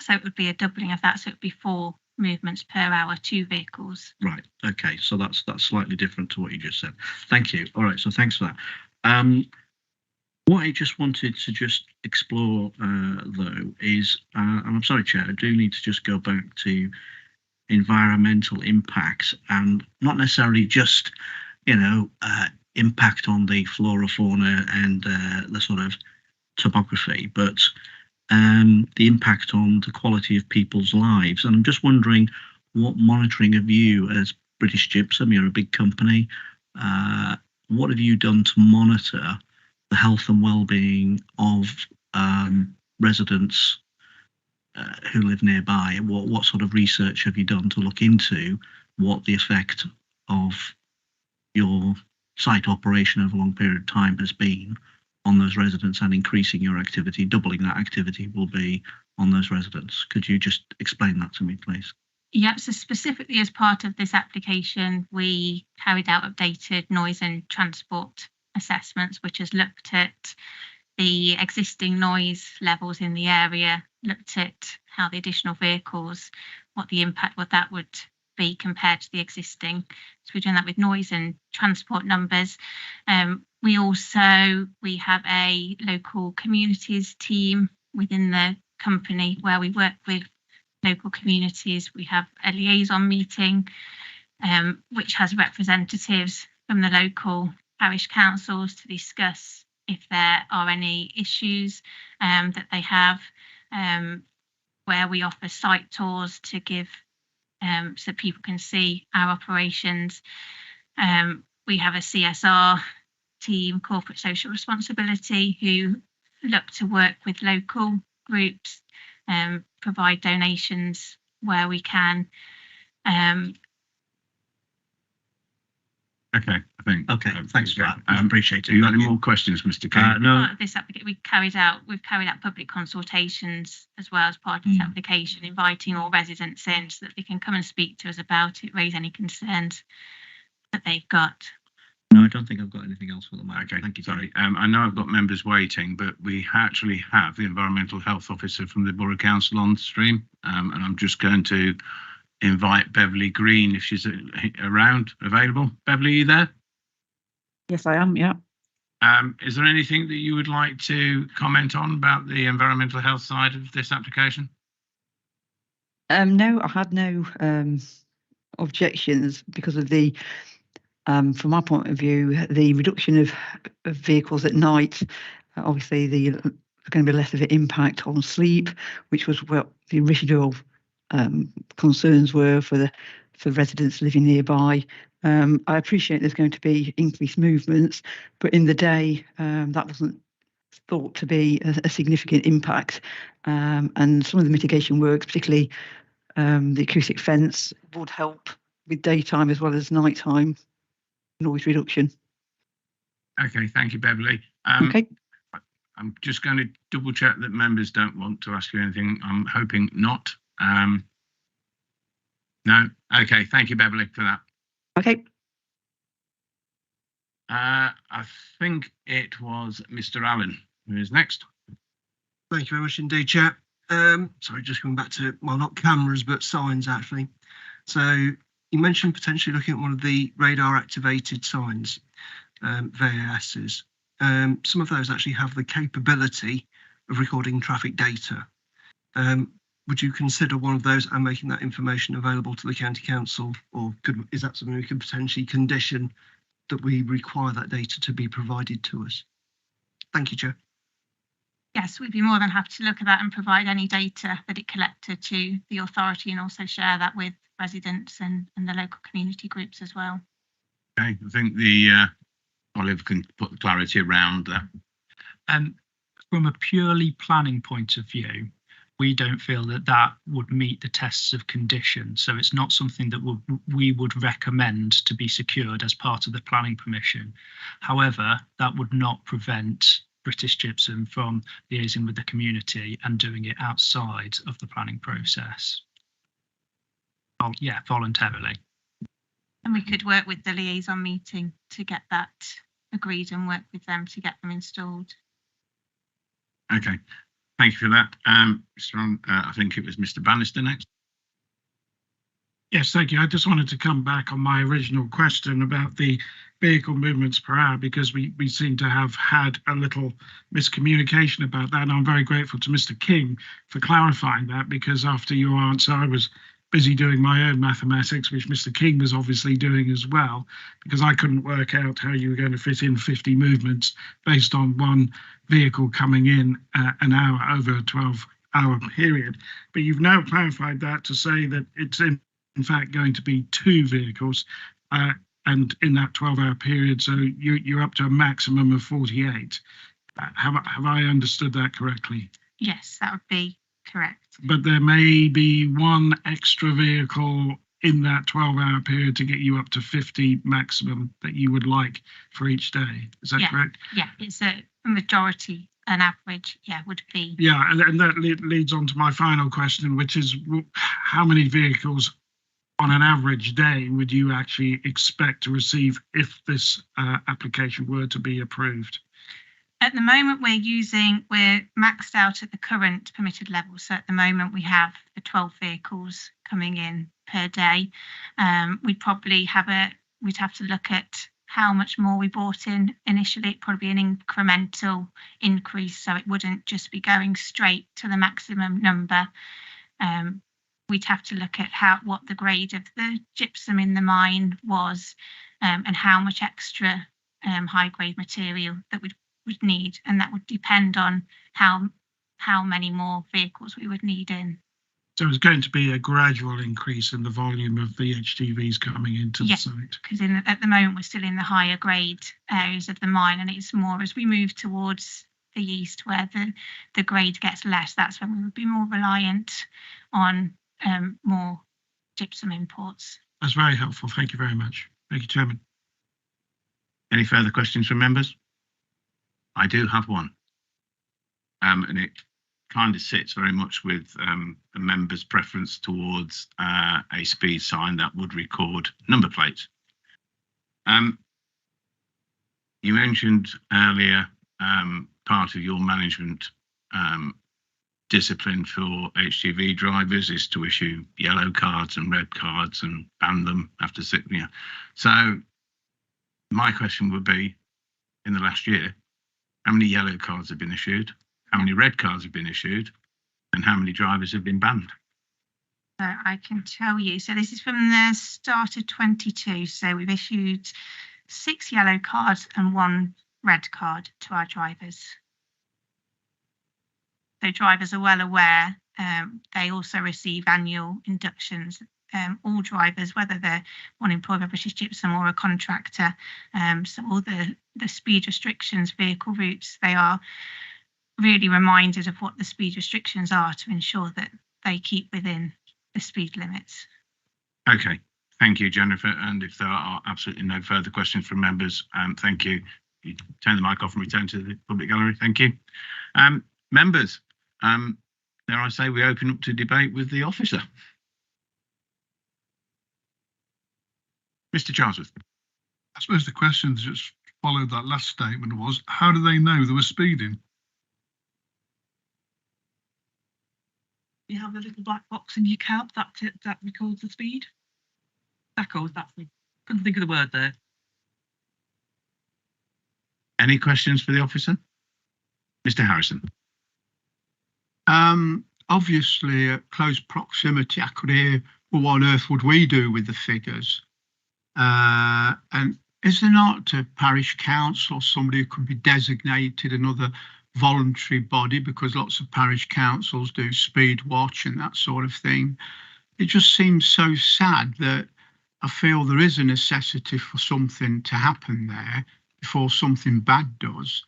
So it would be a doubling of that. So it would be 4 movements per hour, 2 vehicles. Right. Okay. So that's slightly different to what you just said. Thank you. All right. So thanks for that. What I just wanted to just explore, though, is, and I'm sorry, Chair, I do need to just go back to environmental impacts, and not necessarily just, impact on the flora, fauna, and the sort of topography, but the impact on the quality of people's lives. And I'm just wondering, what monitoring have you, as British Gypsum, you're a big company, what have you done to monitor the health and well-being of residents who live nearby? What sort of research have you done to look into what the effect of your site operation over a long period of time has been on those residents, and increasing your activity, doubling that activity will be on those residents? Could you just explain that to me, please? Yeah, so specifically as part of this application, we carried out updated noise and transport assessments, which has looked at the existing noise levels in the area, looked at how the additional vehicles, what the impact, what that would be compared to the existing. So we're doing that with noise and transport numbers. We have a local communities team within the company where we work with local communities. We have a liaison meeting, which has representatives from the local parish councils to discuss if there are any issues that they have, where we offer site tours to give so people can see our operations. We have a CSR team, corporate social responsibility, who look to work with local groups, provide donations where we can. Okay, I think. Okay, thanks for that. I appreciate it. You got any more questions, Mr. King? No. Part of this application, we've carried out public consultations as well as part of this application, inviting all residents in so that they can come and speak to us about it, raise any concerns that they've got. No, I don't think I've got anything else for the moment. Okay, Thank you. sorry. I know I've got members waiting, but we actually have the Environmental Health Officer from the Borough Council on stream, and I'm just going to invite Beverly Green if she's around, available. Beverly, are you there? Yes, I am, yeah. Is there anything that you would like to comment on about the environmental health side of this application? No, I had no objections because of the, from my point of view, the reduction of vehicles at night. Obviously, there's going to be less of an impact on sleep, which was what the original concerns were for residents living nearby. I appreciate there's going to be increased movements, but in the day that wasn't thought to be a significant impact. And some of the mitigation works, particularly the acoustic fence, would help with daytime as well as nighttime noise reduction. Okay, thank you, Beverly. Okay. I'm just going to double check that members don't want to ask you anything. I'm hoping not. No. Okay, thank you, Beverly, for that. Okay. I think it was Mr. Allen who is next. Thank you very much indeed, Chair. Sorry, just coming back to, well, not cameras, but signs, actually. So you mentioned potentially looking at one of the radar activated signs, VASs. Some of those actually have the capability of recording traffic data. Would you consider one of those and making that information available to the County Council, or is that something we could potentially condition that we require that data to be provided to us? Thank you, Chair. Yes, we'd be more than happy to look at that and provide any data that it collected to the authority, and also share that with residents and the local community groups as well. Okay, I think the Olive can put the clarity around that. From a purely planning point of view, we don't feel that would meet the tests of condition. So it's not something that we would recommend to be secured as part of the planning permission. However, that would not prevent British Gypsum from liaising with the community and doing it outside of the planning process. Oh, yeah, voluntarily. And we could work with the liaison meeting to get that agreed and work with them to get them installed. Okay, thank you for that. I think it was Mr. Bannister next. Yes, thank you. I just wanted to come back on my original question about the vehicle movements per hour, because we seem to have had a little miscommunication about that. And I'm very grateful to Mr. King for clarifying that, because after your answer, I was busy doing my own mathematics, which Mr. King was obviously doing as well, because I couldn't work out how you were going to fit in 50 movements based on one vehicle coming in an hour over a 12-hour period. But you've now clarified that to say that it's in fact going to be 2 vehicles and in that 12-hour period, so you're up to a maximum of 48. Have I understood that correctly? Yes, that would be correct. But there may be 1 extra vehicle in that 12-hour period to get you up to 50 maximum that you would like for each day. Is that correct? Yeah, it's a majority, an average, would be. Yeah, and that leads on to my final question, which is how many vehicles on an average day would you actually expect to receive if this application were to be approved? At the moment, we're maxed out at the current permitted level. So at the moment, we have the 12 vehicles coming in per day. We'd have to look at how much more we brought in initially. It'd probably be an incremental increase, so it wouldn't just be going straight to the maximum number. We'd have to look at what the grade of the gypsum in the mine was, and how much extra high grade material that would need, and that would depend on how many more vehicles we would need in. So it's going to be a gradual increase in the volume of the HGVs coming into the site. Because at the moment we're still in the higher grade areas of the mine, and it's more as we move towards the east where the grade gets less, that's when we would be more reliant on more gypsum imports. That's very helpful. Thank you very much. Thank you, Chairman. Any further questions from members? I do have one, and it kind of sits very much with the members' preference towards a speed sign that would record number plates. You mentioned earlier part of your management discipline for HGV drivers is to issue yellow cards and red cards and ban them after 6 years. So my question would be, in the last year, how many yellow cards have been issued? How many red cards have been issued? And how many drivers have been banned? So I can tell you. So this is from the start of 22. So we've issued 6 yellow cards and 1 red card to our drivers. So drivers are well aware. They also receive annual inductions. All drivers, whether they're one employed by British Gypsum or a contractor, so all the speed restrictions, vehicle routes, they are really reminded of what the speed restrictions are to ensure that they keep within the speed limits. Okay, thank you, Jennifer. And if there are absolutely no further questions from members, thank you. You turn the mic off and return to the public gallery. Thank you. Members, dare I say we open up to debate with the officer. Mr. Charlesworth. I suppose the question that just followed that last statement was, how do they know they were speeding? You have a little black box in your cab that records the speed. Couldn't think of the word there. Any questions for the officer? Mr. Harrison. Obviously, at close proximity, I could hear, well, what on earth would we do with the figures? And is there not a parish council or somebody who could be designated, another voluntary body, because lots of parish councils do speed watch and that sort of thing? It just seems so sad that I feel there is a necessity for something to happen there before something bad does.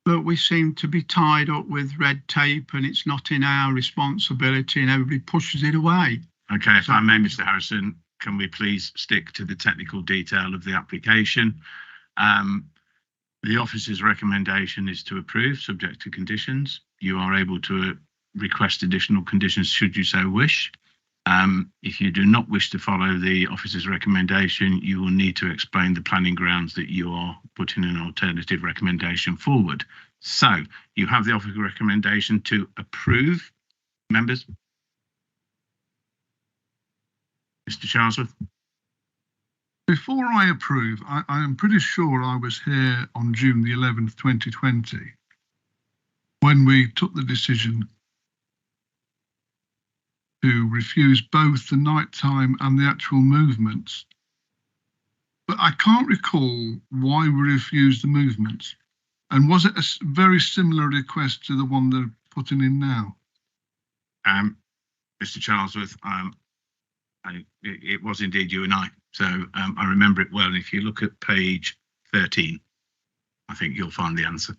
But we seem to be tied up with red tape and it's not in our responsibility and everybody pushes it away. Okay, if I may, Mr. Harrison, can we please stick to the technical detail of the application? The officer's recommendation is to approve, subject to conditions. You are able to request additional conditions should you so wish. If you do not wish to follow the officer's recommendation, you will need to explain the planning grounds that you are putting an alternative recommendation forward. So you have the officer's recommendation to approve. Members? Mr. Charlesworth. Before I approve, I am pretty sure I was here on June the 11th, 2020, when we took the decision who refused both the nighttime and the actual movements. But I can't recall why we refused the movements. And was it a very similar request to the one they're putting in now? Mr. Charlesworth, it was indeed you and I. So I remember it well. If you look at page 13, I think you'll find the answer.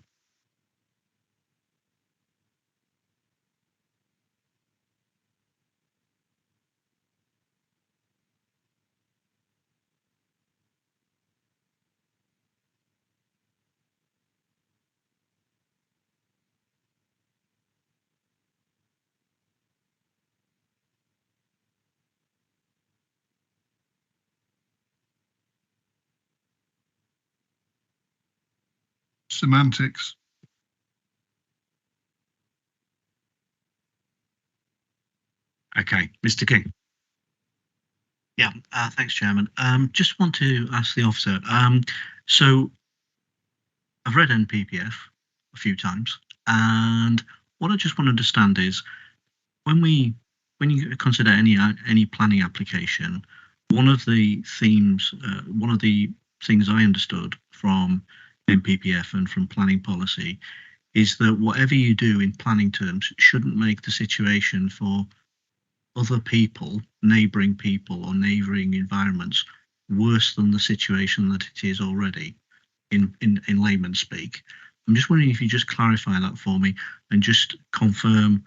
Semantics. Okay, Mr. King. Yeah, thanks, Chairman. Just want to ask the officer. So I've read NPPF a few times, and what I just want to understand is when you consider any planning application, one of the themes, one of the things I understood from NPPF and from planning policy is that whatever you do in planning terms shouldn't make the situation for other people, neighbouring people or neighbouring environments worse than the situation that it is already in layman's speak. I'm just wondering if you just clarify that for me and just confirm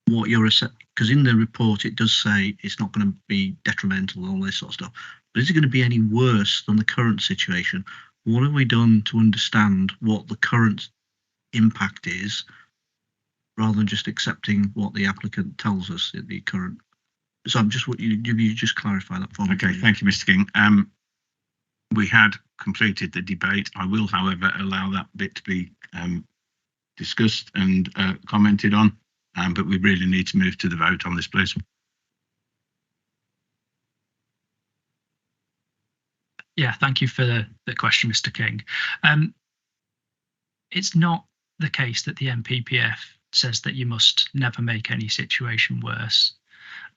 what you're, because in the report it does say it's not going to be detrimental and all this sort of stuff, but is it going to be any worse than the current situation? What have we done to understand what the current impact is, rather than just accepting what the applicant tells us at the current? So I'm just, you just clarify that for me. Okay, thank you, Mr. King. We had completed the debate. I will, however, allow that bit to be discussed and commented on, but we really need to move to the vote on this, please. Yeah, thank you for the question, Mr. King. It's not the case that the NPPF says that you must never make any situation worse.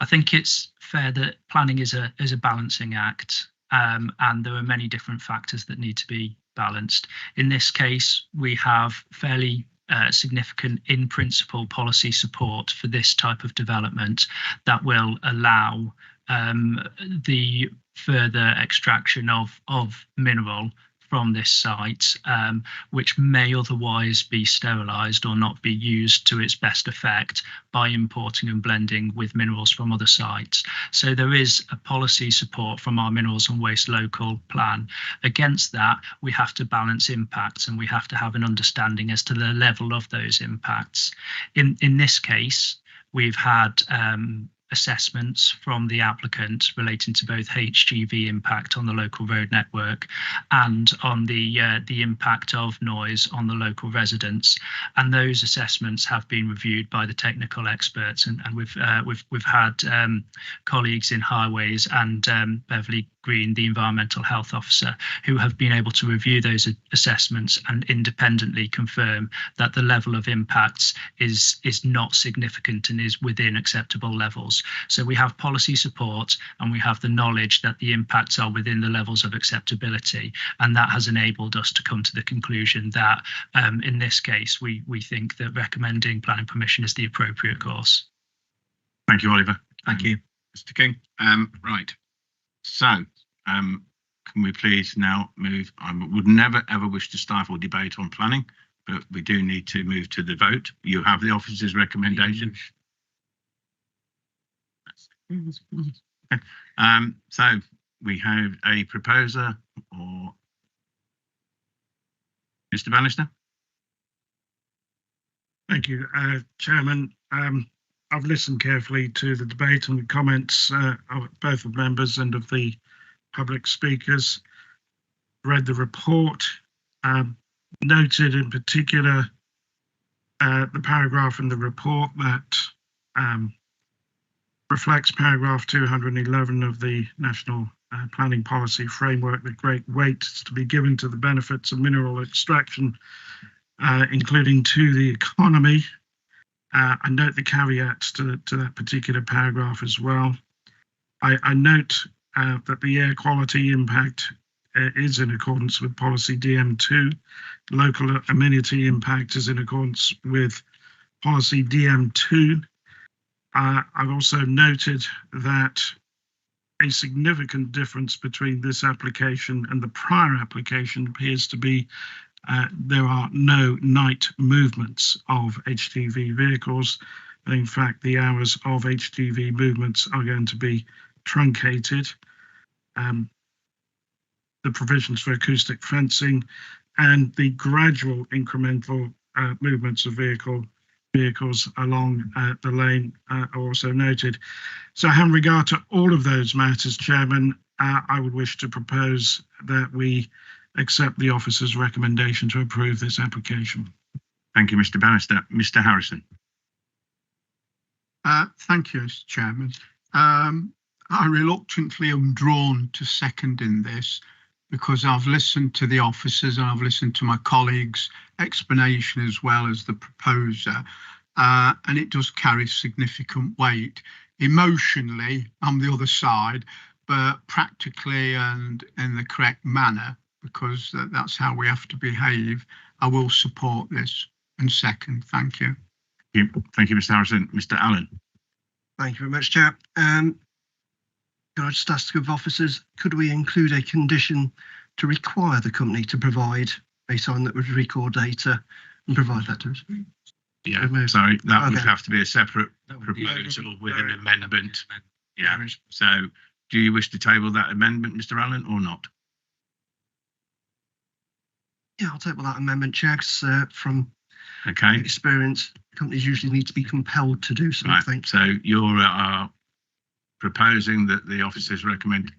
I think it's fair that planning is a balancing act, and there are many different factors that need to be balanced. In this case, we have fairly significant in-principle policy support for this type of development that will allow the further extraction of mineral from this site, which may otherwise be sterilised or not be used to its best effect by importing and blending with minerals from other sites. So there is a policy support from our Minerals and Waste Local plan. Against that, we have to balance impacts and we have to have an understanding as to the level of those impacts. In this case, we've had assessments from the applicant relating to both HGV impact on the local road network and on the impact of noise on the local residents, and those assessments have been reviewed by the technical experts, and we've had colleagues in Highways and Beverly Green, the environmental health officer, who have been able to review those assessments and independently confirm that the level of impacts is not significant and is within acceptable levels. So we have policy support and we have the knowledge that the impacts are within the levels of acceptability, and that has enabled us to come to the conclusion that in this case we think that recommending planning permission is the appropriate course. Thank you, Oliver. Thank you, Mr. King. Right. So, can we please now move? I would never ever wish to stifle debate on planning, but we do need to move to the vote. You have the officer's recommendation. So we have a proposer, or Mr. Bannister. Thank you, Chairman. I've listened carefully to the debate and the comments of both the members and of the public speakers. Read the report, noted in particular the paragraph in the report that reflects paragraph 211 of the National Planning Policy Framework, that great weight is to be given to the benefits of mineral extraction, including to the economy. I note the caveats to that particular paragraph as well. I note that the air quality impact is in accordance with policy DM2. Local amenity impact is in accordance with policy DM2. I've also noted that a significant difference between this application and the prior application appears to be there are no night movements of HGV vehicles. And in fact, the hours of HGV movements are going to be truncated. The provisions for acoustic fencing and the gradual incremental movements of vehicles along the lane are also noted. So having regard to all of those matters, Chairman, I would wish to propose that we accept the officer's recommendation to approve this application. Thank you, Mr. Bannister. Mr. Harrison. Thank you, Mr. Chairman. I reluctantly am drawn to seconding this because I've listened to the officers and I've listened to my colleagues' explanation as well as the proposer, and it does carry significant weight. Emotionally, I'm the other side, but practically and in the correct manner, because that's how we have to behave, I will support this and second. Thank you. Thank you, Mr. Harrison. Mr. Allen. Thank you very much, Chair. Can I just ask of officers, could we include a condition to require the company to provide a sign that would record data and provide that to us? Yeah, sorry, that would have to be a separate proposal with an amendment. Yeah, so do you wish to table that amendment, Mr. Allen, or not? Yeah, I'll table that amendment, Chair, 'cause, from Okay. experience, companies usually need to be compelled to do something. Right, so you're proposing that the officers recommend.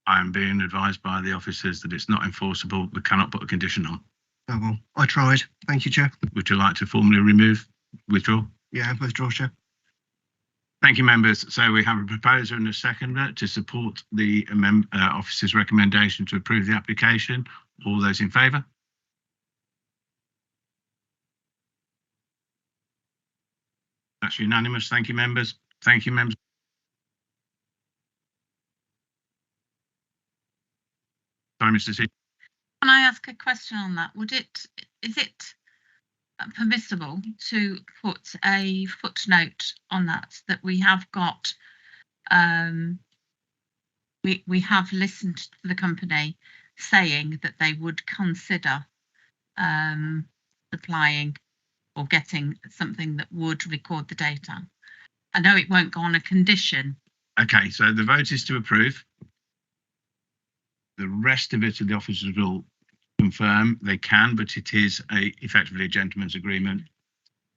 I am being advised by the officers that it's not enforceable. We cannot put a condition on. Oh, well, I tried. Thank you, Chair. Would you like to formally withdraw? Yeah, withdraw, Chair. Thank you, members. So we have a proposer and a seconder to support the officer's recommendation to approve the application. All those in favour? That's unanimous. Thank you, members. Thank you, members. Sorry, Mr. C. Can I ask a question on that? Is it permissible to put a footnote on that we have got, we have listened to the company saying that they would consider supplying or getting something that would record the data? I know it won't go on a condition. Okay, so the vote is to approve. The rest of it, the officers will confirm they can, but it is effectively a gentleman's agreement.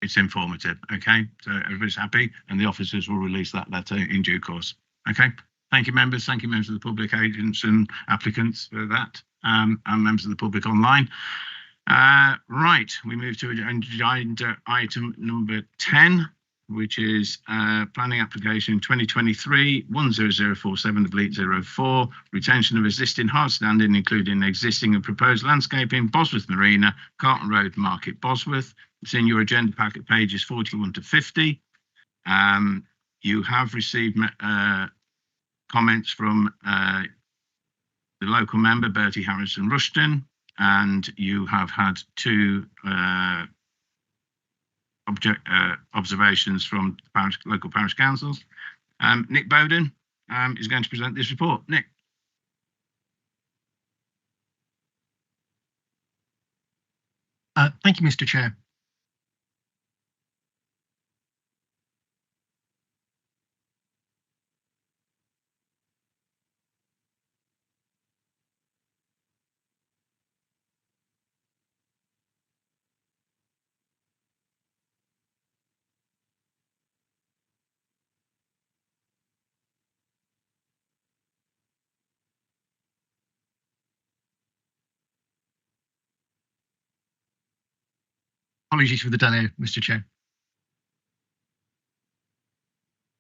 It's informative. Okay, so everybody's happy, and the officers will release that letter in due course. Okay, thank you, members. Thank you, members of the public, agents and applicants for that, and members of the public online. Right, we move to agenda item number 10, which is planning application 2023-10047 of Leet 04, retention of existing hard standing, including existing and proposed landscaping, Bosworth Marina, Carlton Road, Market, Bosworth. It's in your agenda packet, pages 41 to 50. You have received comments from the local member, Bertie Harrison Rushton, and you have had two observations from the local parish councils. Nick Bowden is going to present this report. Nick. Thank you, Mr. Chair. Apologies for the delay, Mr. Chair.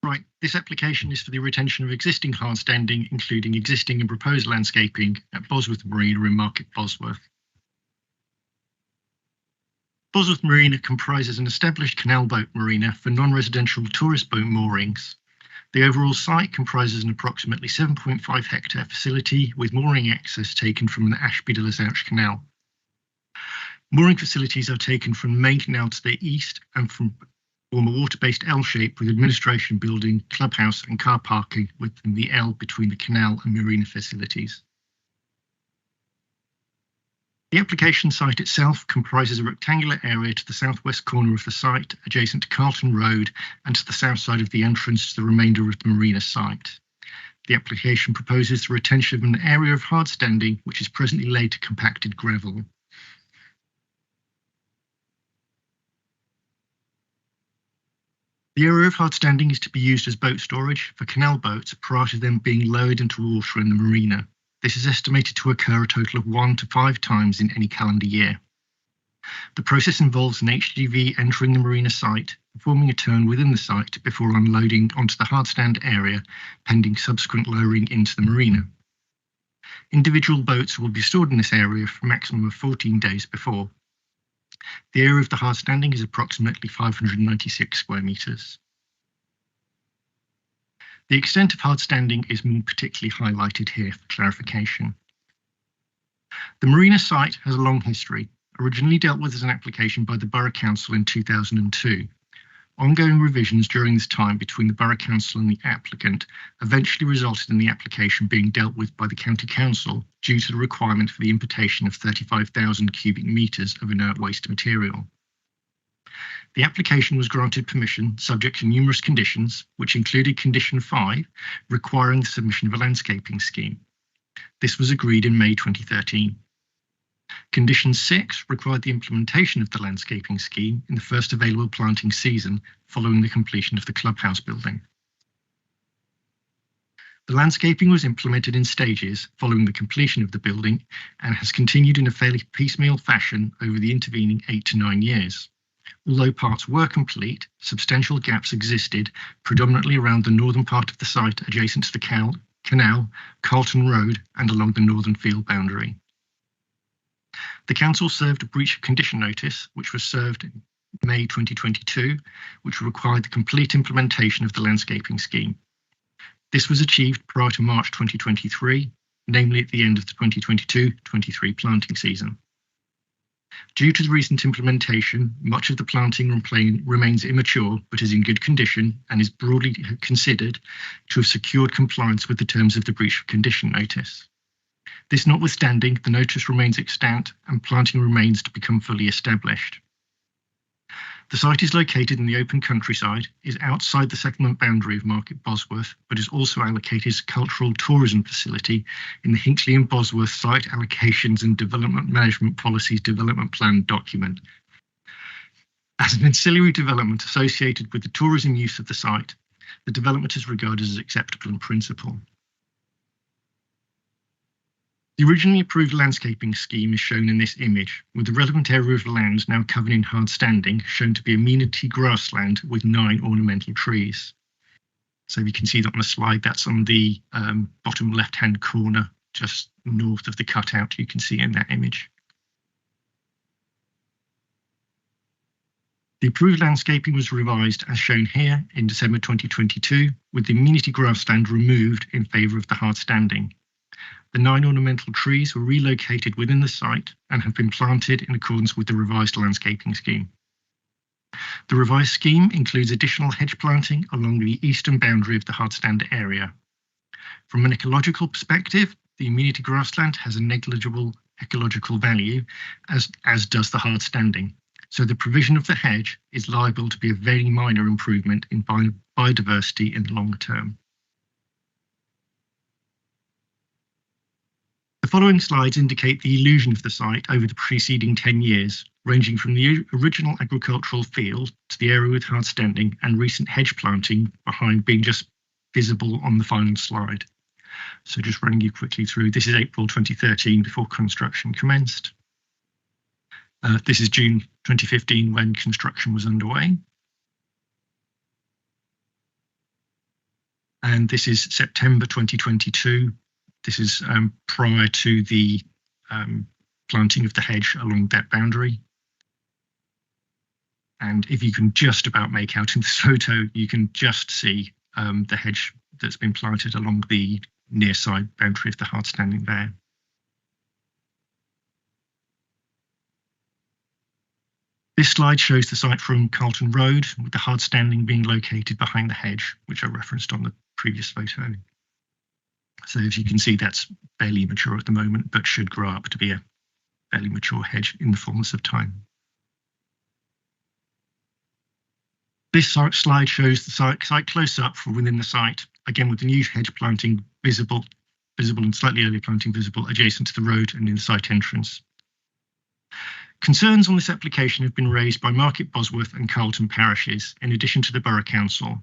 Right, this application is for the retention of existing hard standing, including existing and proposed landscaping at Bosworth Marina in Market, Bosworth. Bosworth Marina comprises an established canal boat marina for non-residential tourist boat moorings. The overall site comprises an approximately 7.5 hectare facility with mooring access taken from the Ashby de la Zouch Canal. Mooring facilities are taken from the main canal to the east and form a water-based L shape with administration building, clubhouse and car parking within the L between the canal and marina facilities. The application site itself comprises a rectangular area to the southwest corner of the site, adjacent to Carlton Road and to the south side of the entrance to the remainder of the marina site. The application proposes the retention of an area of hard standing, which is presently laid to compacted gravel. The area of hard standing is to be used as boat storage for canal boats prior to them being lowered into water in the marina. This is estimated to occur a total of 1 to 5 times in any calendar year. The process involves an HGV entering the marina site, performing a turn within the site before unloading onto the hard stand area, pending subsequent lowering into the marina. Individual boats will be stored in this area for a maximum of 14 days before. The area of the hard standing is approximately 596 square metres. The extent of hard standing is more particularly highlighted here for clarification. The marina site has a long history, originally dealt with as an application by the Borough Council in 2002. Ongoing revisions during this time between the Borough Council and the applicant eventually resulted in the application being dealt with by the County Council due to the requirement for the importation of 35,000 cubic metres of inert waste material. The application was granted permission subject to numerous conditions, which included Condition 5, requiring the submission of a landscaping scheme. This was agreed in May 2013. Condition 6 required the implementation of the landscaping scheme in the first available planting season following the completion of the clubhouse building. The landscaping was implemented in stages following the completion of the building and has continued in a fairly piecemeal fashion over the intervening 8 to 9 years. Although parts were complete, substantial gaps existed, predominantly around the northern part of the site adjacent to the canal, Carlton Road, and along the northern field boundary. The Council served a breach of condition notice, which was served in May 2022, which required the complete implementation of the landscaping scheme. This was achieved prior to March 2023, namely at the end of the 2022-23 planting season. Due to the recent implementation, much of the planting remains immature but is in good condition and is broadly considered to have secured compliance with the terms of the breach of condition notice. This notwithstanding, the notice remains extant and planting remains to become fully established. The site is located in the open countryside, is outside the settlement boundary of Market Bosworth, but is also allocated as a cultural tourism facility in the Hinckley and Bosworth Site Allocations and Development Management Policies Development Plan document. As an ancillary development associated with the tourism use of the site, the development is regarded as acceptable in principle. The originally approved landscaping scheme is shown in this image, with the relevant area of land now covered in hard standing shown to be amenity grassland with 9 ornamental trees. So you can see that on the slide, that's on the bottom left-hand corner, just north of the cutout you can see in that image. The approved landscaping was revised as shown here in December 2022, with the amenity grassland removed in favour of the hard standing. The 9 ornamental trees were relocated within the site and have been planted in accordance with the revised landscaping scheme. The revised scheme includes additional hedge planting along the eastern boundary of the hardstand area. From an ecological perspective, the amenity grassland has a negligible ecological value, as does the hard standing. So the provision of the hedge is liable to be a very minor improvement in biodiversity in the long term. The following slides indicate the elution of the site over the preceding 10 years, ranging from the original agricultural field to the area with hard standing and recent hedge planting behind being just visible on the final slide. So just running you quickly through, this is April 2013 before construction commenced. This is June 2015 when construction was underway. And this is September 2022. This is prior to the planting of the hedge along that boundary. And if you can just about make out in the photo, you can just see the hedge that's been planted along the near side boundary of the hard standing there. This slide shows the site from Carlton Road, with the hard standing being located behind the hedge, which I referenced on the previous photo. So as you can see, that's fairly mature at the moment, but should grow up to be a fairly mature hedge in the fullness of time. This slide shows the site close up from within the site, again with the new hedge planting visible and slightly earlier planting visible adjacent to the road and in the site entrance. Concerns on this application have been raised by Market Bosworth and Carlton parishes, in addition to the Borough Council.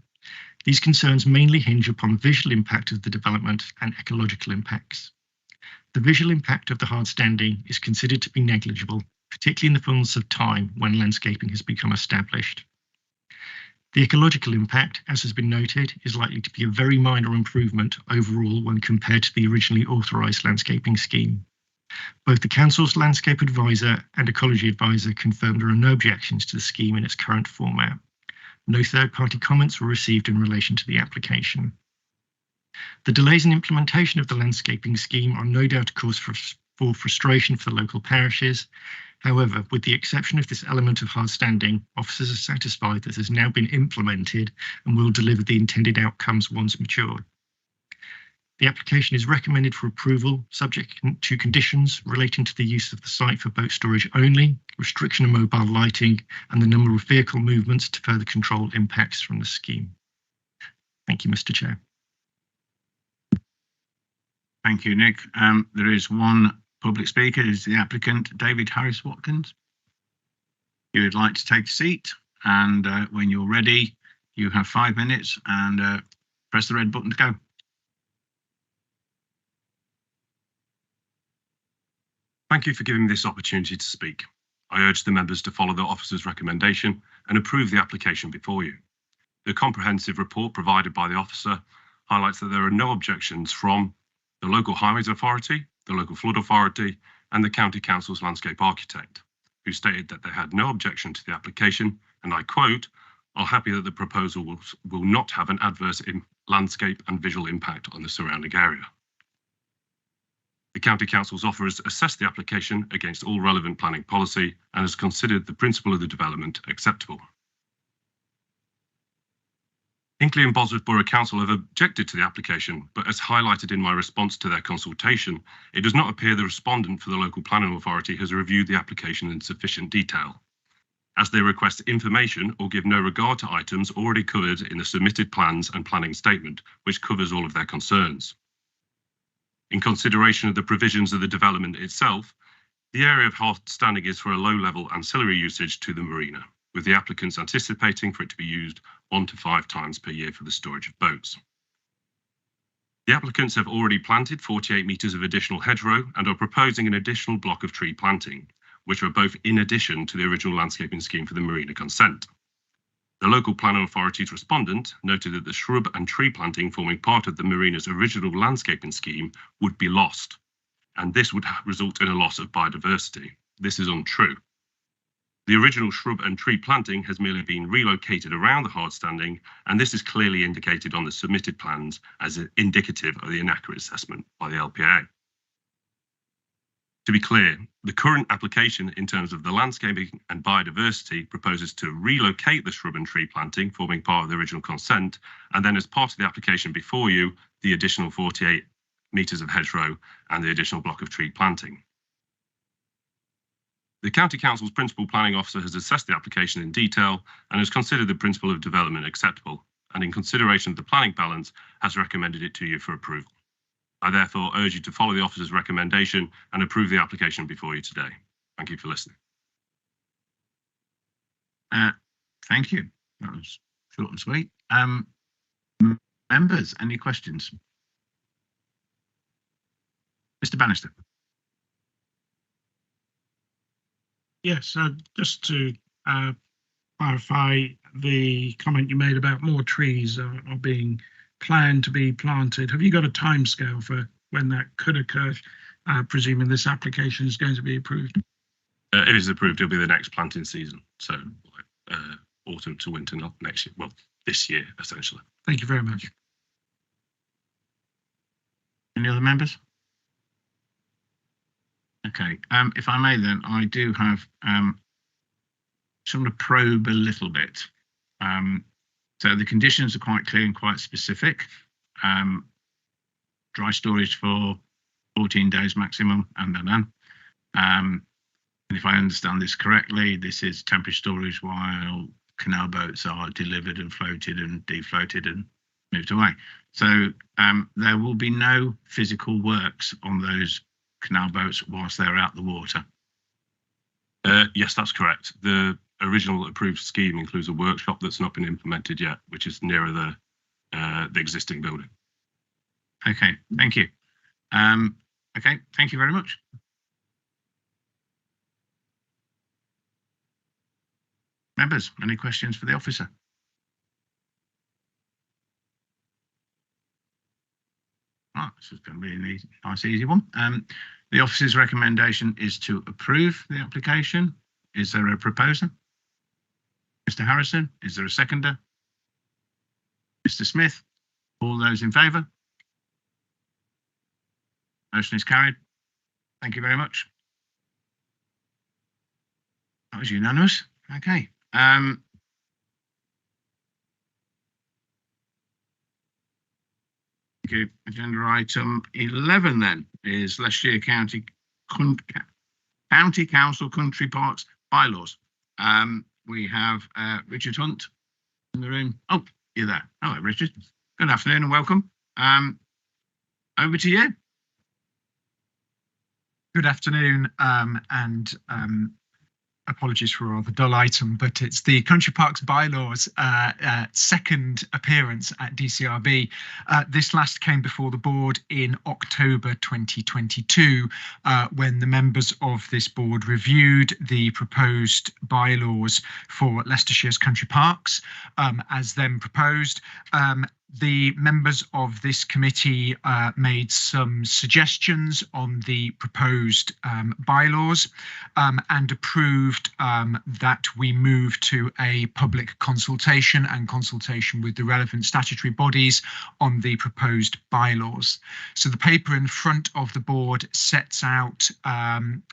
These concerns mainly hinge upon the visual impact of the development and ecological impacts. The visual impact of the hard standing is considered to be negligible, particularly in the fullness of time when landscaping has become established. The ecological impact, as has been noted, is likely to be a very minor improvement overall when compared to the originally authorised landscaping scheme. Both the Council's Landscape Advisor and Ecology Advisor confirmed there are no objections to the scheme in its current format. No third-party comments were received in relation to the application. The delays in implementation of the landscaping scheme are no doubt a cause for frustration for the local parishes. However, with the exception of this element of hard standing, officers are satisfied that it has now been implemented and will deliver the intended outcomes once matured. The application is recommended for approval, subject to conditions relating to the use of the site for boat storage only, restriction of mobile lighting, and the number of vehicle movements to further control impacts from the scheme. Thank you, Mr. Chair. Thank you, Nick. There is one public speaker, is the applicant, David Harris Watkins. You would like to take a seat, and when you're ready, you have 5 minutes, and press the red button to go. Thank you for giving me this opportunity to speak. I urge the members to follow the officer's recommendation and approve the application before you. The comprehensive report provided by the officer highlights that there are no objections from the local highways authority, the local flood authority, and the county council's landscape architect, who stated that they had no objection to the application, and I quote, "are happy that the proposal will not have an adverse landscape and visual impact on the surrounding area." The County Council's offer has assessed the application against all relevant planning policy and has considered the principle of the development acceptable. Hinckley and Bosworth Borough Council have objected to the application, but as highlighted in my response to their consultation, it does not appear the respondent for the local planning authority has reviewed the application in sufficient detail, as they request information or give no regard to items already covered in the submitted plans and planning statement, which covers all of their concerns. In consideration of the provisions of the development itself, the area of hard standing is for a low-level ancillary usage to the marina, with the applicants anticipating for it to be used 1 to 5 times per year for the storage of boats. The applicants have already planted 48 metres of additional hedgerow and are proposing an additional block of tree planting, which are both in addition to the original landscaping scheme for the marina consent. The local planning authority's respondent noted that the shrub and tree planting forming part of the marina's original landscaping scheme would be lost, and this would result in a loss of biodiversity. This is untrue. The original shrub and tree planting has merely been relocated around the hard standing, and this is clearly indicated on the submitted plans as indicative of the inaccurate assessment by the LPA. To be clear, the current application in terms of the landscaping and biodiversity proposes to relocate the shrub and tree planting forming part of the original consent, and then as part of the application before you, the additional 48 metres of hedgerow and the additional block of tree planting. The County Council's Principal Planning Officer has assessed the application in detail and has considered the principle of development acceptable, and in consideration of the planning balance has recommended it to you for approval. I therefore urge you to follow the officer's recommendation and approve the application before you today. Thank you for listening. Thank you. That was short and sweet. Members, any questions? Mr. Bannister. Yes, just to clarify the comment you made about more trees are being planned to be planted. Have you got a timescale for when that could occur, presuming this application is going to be approved? If it's approved, it'll be the next planting season. So autumn to winter, not next year. Well, this year, essentially. Thank you very much. Any other members? Okay, if I may then, I do have sort of probe a little bit. So the conditions are quite clear and quite specific. Dry storage for 14 days maximum, and and if I understand this correctly, this is temporary storage while canal boats are delivered and floated and defloated and moved away. So there will be no physical works on those canal boats whilst they're out the water. Yes, that's correct. The original approved scheme includes a workshop that's not been implemented yet, which is nearer the existing building. Okay, thank you. Okay, thank you very much. Members, any questions for the officer? Oh, this is going to be a nice, easy one. The officer's recommendation is to approve the application. Is there a proposer? Mr. Harrison, is there a seconder? Mr. Smith, all those in favour? Motion is carried. Thank you very much. That was unanimous. Okay. Okay, agenda item 11 then is Leicestershire County Council Country Parks bylaws. We have Richard Hunt in the room. Oh, you're there. Hello, Richard. Good afternoon and welcome. Over to you. Good afternoon, and apologies for a rather dull item, but it's the Country Parks bylaws second appearance at DCRB. This last came before the board in October 2022, when the members of this board reviewed the proposed bylaws for Leicestershire's country parks as then proposed. The members of this committee made some suggestions on the proposed bylaws and approved that we move to a public consultation and consultation with the relevant statutory bodies on the proposed bylaws. So the paper in front of the board sets out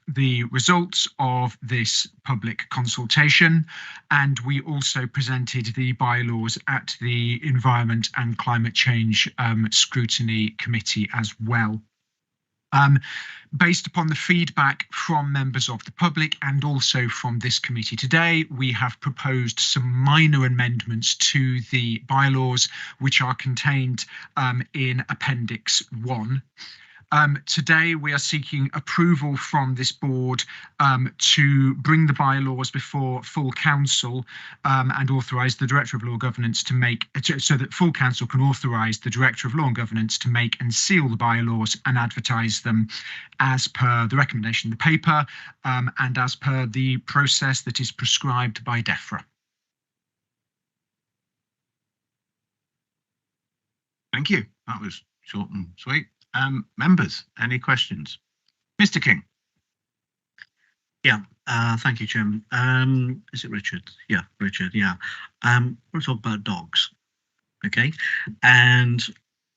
the results of this public consultation, and we also presented the bylaws at the Environment and Climate Change Scrutiny Committee as well. Based upon the feedback from members of the public and also from this committee today, we have proposed some minor amendments to the bylaws, which are contained in Appendix 1. Today, we are seeking approval from this board to bring the bylaws before full council and authorise the Director of Law and Governance to make, so that full council can authorise the Director of Law and Governance to make and seal the bylaws and advertise them as per the recommendation in the paper and as per the process that is prescribed by DEFRA. Thank you. That was short and sweet. Members, any questions? Mr. King. Yeah, thank you, Chairman. Is it Richard? Yeah, Richard, yeah. We're talking about dogs, okay? And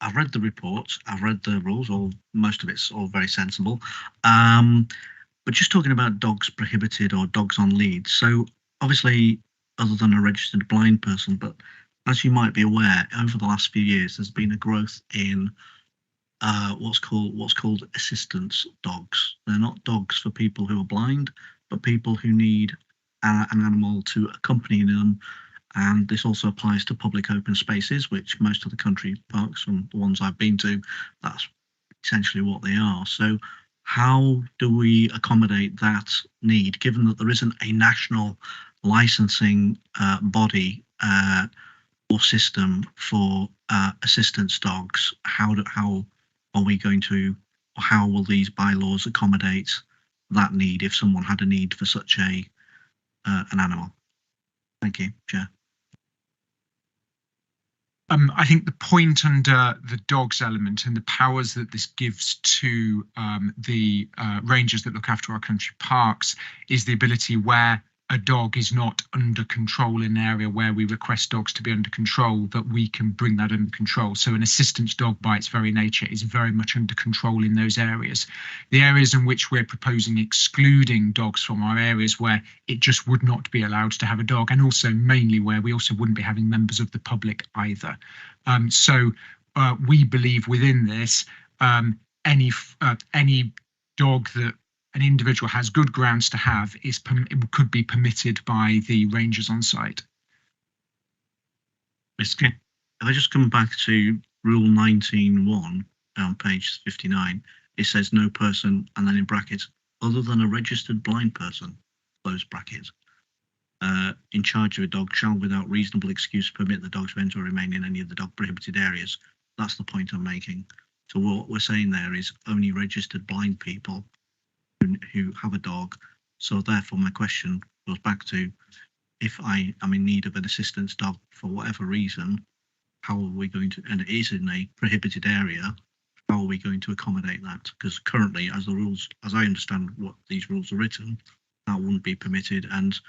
I've read the reports, I've read the rules, or most of it's all very sensible. But just talking about dogs prohibited or dogs on lead. So obviously, other than a registered blind person, but as you might be aware, over the last few years, there's been a growth in what's called assistance dogs. They're not dogs for people who are blind, but people who need an animal to accompany them. And this also applies to public open spaces, which most of the country parks, from the ones I've been to, that's essentially what they are. So how do we accommodate that need, given that there isn't a national licensing body or system for assistance dogs? How are we going to, or how will these bylaws accommodate that need if someone had a need for such a an animal? Thank you, Chair. I think the point under the dogs element and the powers that this gives to the rangers that look after our country parks is the ability where a dog is not under control in an area where we request dogs to be under control, that we can bring that under control. So an assistance dog by its very nature is very much under control in those areas. The areas in which we're proposing excluding dogs from are areas where it just would not be allowed to have a dog, and also mainly where we also wouldn't be having members of the public either. So we believe within this, any dog that an individual has good grounds to have could be permitted by the rangers on site. Mr. King? If I just come back to Rule 19.1 on page 59, it says no person, and then in brackets, other than a registered blind person, close brackets, in charge of a dog shall without reasonable excuse permit the dog to enter or remain in any of the dog prohibited areas. That's the point I'm making. So what we're saying there is only registered blind people who have a dog. So therefore my question goes back to, if I am in need of an assistance dog for whatever reason, how are we going to, and it is in a prohibited area, how are we going to accommodate that? Because currently, as the rules, as I understand what these rules are written, that wouldn't be permitted, and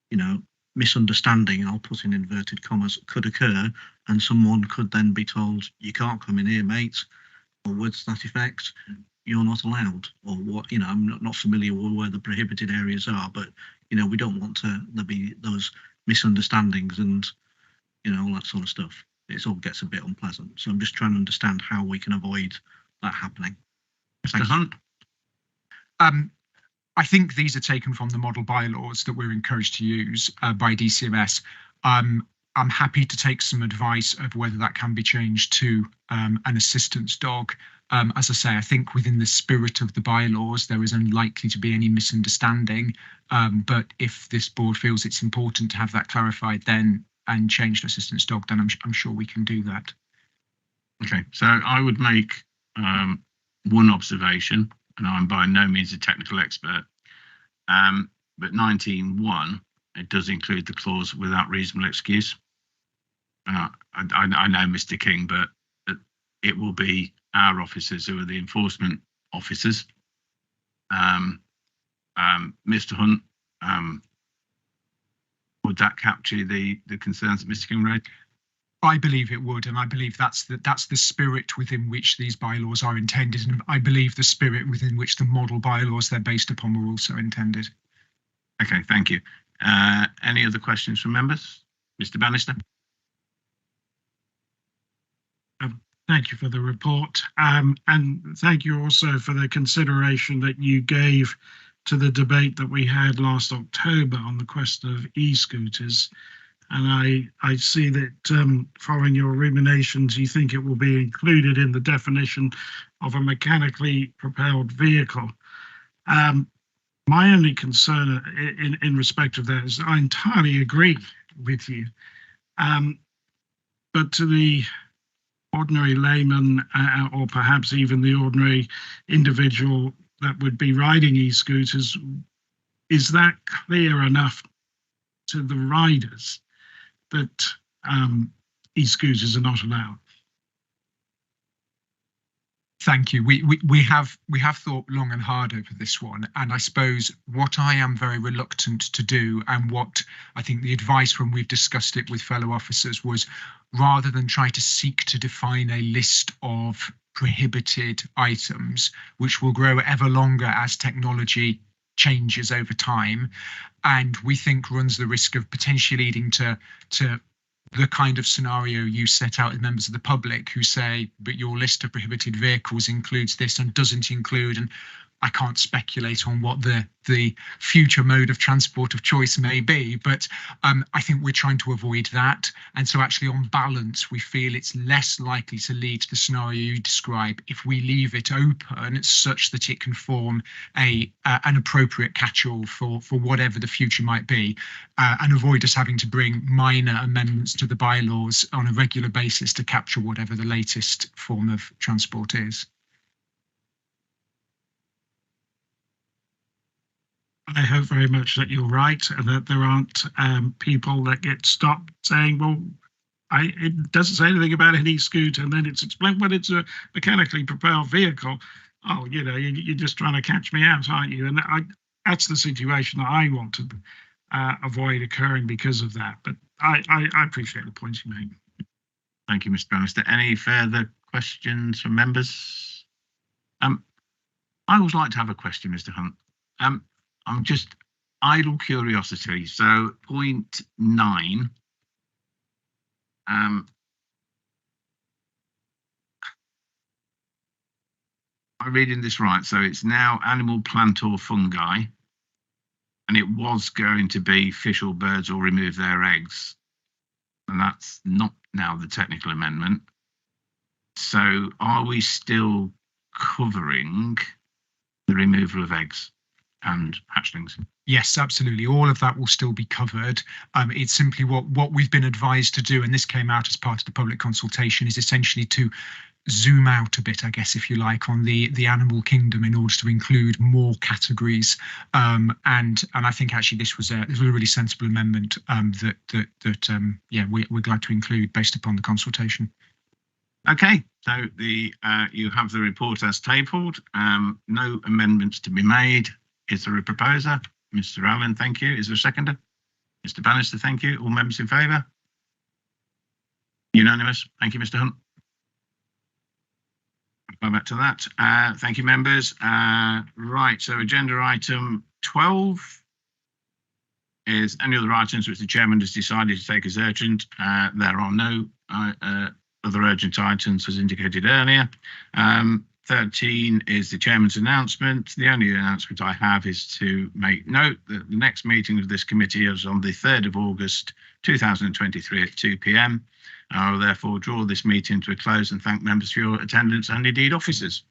you know, misunderstanding, I'll put in inverted commas, could occur, and someone could then be told, you can't come in here, mate, or words to that effect, you're not allowed, or what, you know, I'm not familiar with where the prohibited areas are, but, you know, we don't want there be those misunderstandings and, you know, all that sort of stuff. It all gets a bit unpleasant. So I'm just trying to understand how we can avoid that happening. Mr. Hunt? I think these are taken from the model bylaws that we're encouraged to use by DCMS. I'm happy to take some advice of whether that can be changed to an assistance dog. As I say, I think within the spirit of the bylaws, there is unlikely to be any misunderstanding. But if this board feels it's important to have that clarified then and change to assistance dog, then I'm sure we can do that. Okay, so I would make one observation, and I'm by no means a technical expert, but 19.1, it does include the clause without reasonable excuse. I know Mr. King, but it will be our officers who are the enforcement officers. Mr. Hunt, would that capture the concerns that Mr. King raised? I believe it would, and I believe that's the spirit within which these bylaws are intended, and I believe the spirit within which the model bylaws they're based upon were also intended. Okay, thank you. Any other questions from members? Mr. Bannister? Thank you for the report, and thank you also for the consideration that you gave to the debate that we had last October on the question of e-scooters. And I see that following your ruminations, you think it will be included in the definition of a mechanically propelled vehicle. My only concern in respect of that is I entirely agree with you. But to the ordinary layman, or perhaps even the ordinary individual that would be riding e-scooters, is that clear enough to the riders that e-scooters are not allowed? Thank you. We have thought long and hard over this one, and I suppose what I am very reluctant to do, and what I think the advice when we've discussed it with fellow officers was, rather than try to seek to define a list of prohibited items, which will grow ever longer as technology changes over time, and we think runs the risk of potentially leading to the kind of scenario you set out with members of the public who say, but your list of prohibited vehicles includes this and doesn't include, and I can't speculate on what the future mode of transport of choice may be, but I think we're trying to avoid that. And so actually on balance, we feel it's less likely to lead to the scenario you describe if we leave it open such that it can form an appropriate catch-all for whatever the future might be, and avoid us having to bring minor amendments to the bylaws on a regular basis to capture whatever the latest form of transport is. I hope very much that you're right, and that there aren't people that get stopped saying, well, it doesn't say anything about an e-scooter, and then it's explained, well, it's a mechanically propelled vehicle. Oh, you know, you're just trying to catch me out, aren't you? And that's the situation that I want to avoid occurring because of that. But I appreciate the points you make. Thank you, Mr. Bannister. Any further questions from members? I always like to have a question, Mr. Hunt. I'm just idle curiosity. So point 9. Am I reading this right? So it's now animal, plant or fungi, and it was going to be fish or birds or remove their eggs. And that's not now the technical amendment. So are we still covering the removal of eggs and hatchlings? Yes, absolutely. All of that will still be covered. It's simply what we've been advised to do, and this came out as part of the public consultation, is essentially to zoom out a bit, I guess, if you like, on the animal kingdom in order to include more categories. And I think actually this was a really sensible amendment we're glad to include based upon the consultation. Okay, so you have the report as tabled. No amendments to be made. Is there a proposer? Mr. Allen, thank you. Is there a seconder? Mr. Bannister, thank you. All members in favour? Unanimous. Thank you, Mr. Hunt. Go back to that. Thank you, members. Right, so agenda item 12 is any other items which the chairman has decided to take as urgent. There are no other urgent items as indicated earlier. 13 is the chairman's announcement. The only announcement I have is to make note that the next meeting of this committee is on the 3rd of August 2023 at 2 p.m. I will therefore draw this meeting to a close and thank members for your attendance and indeed officers.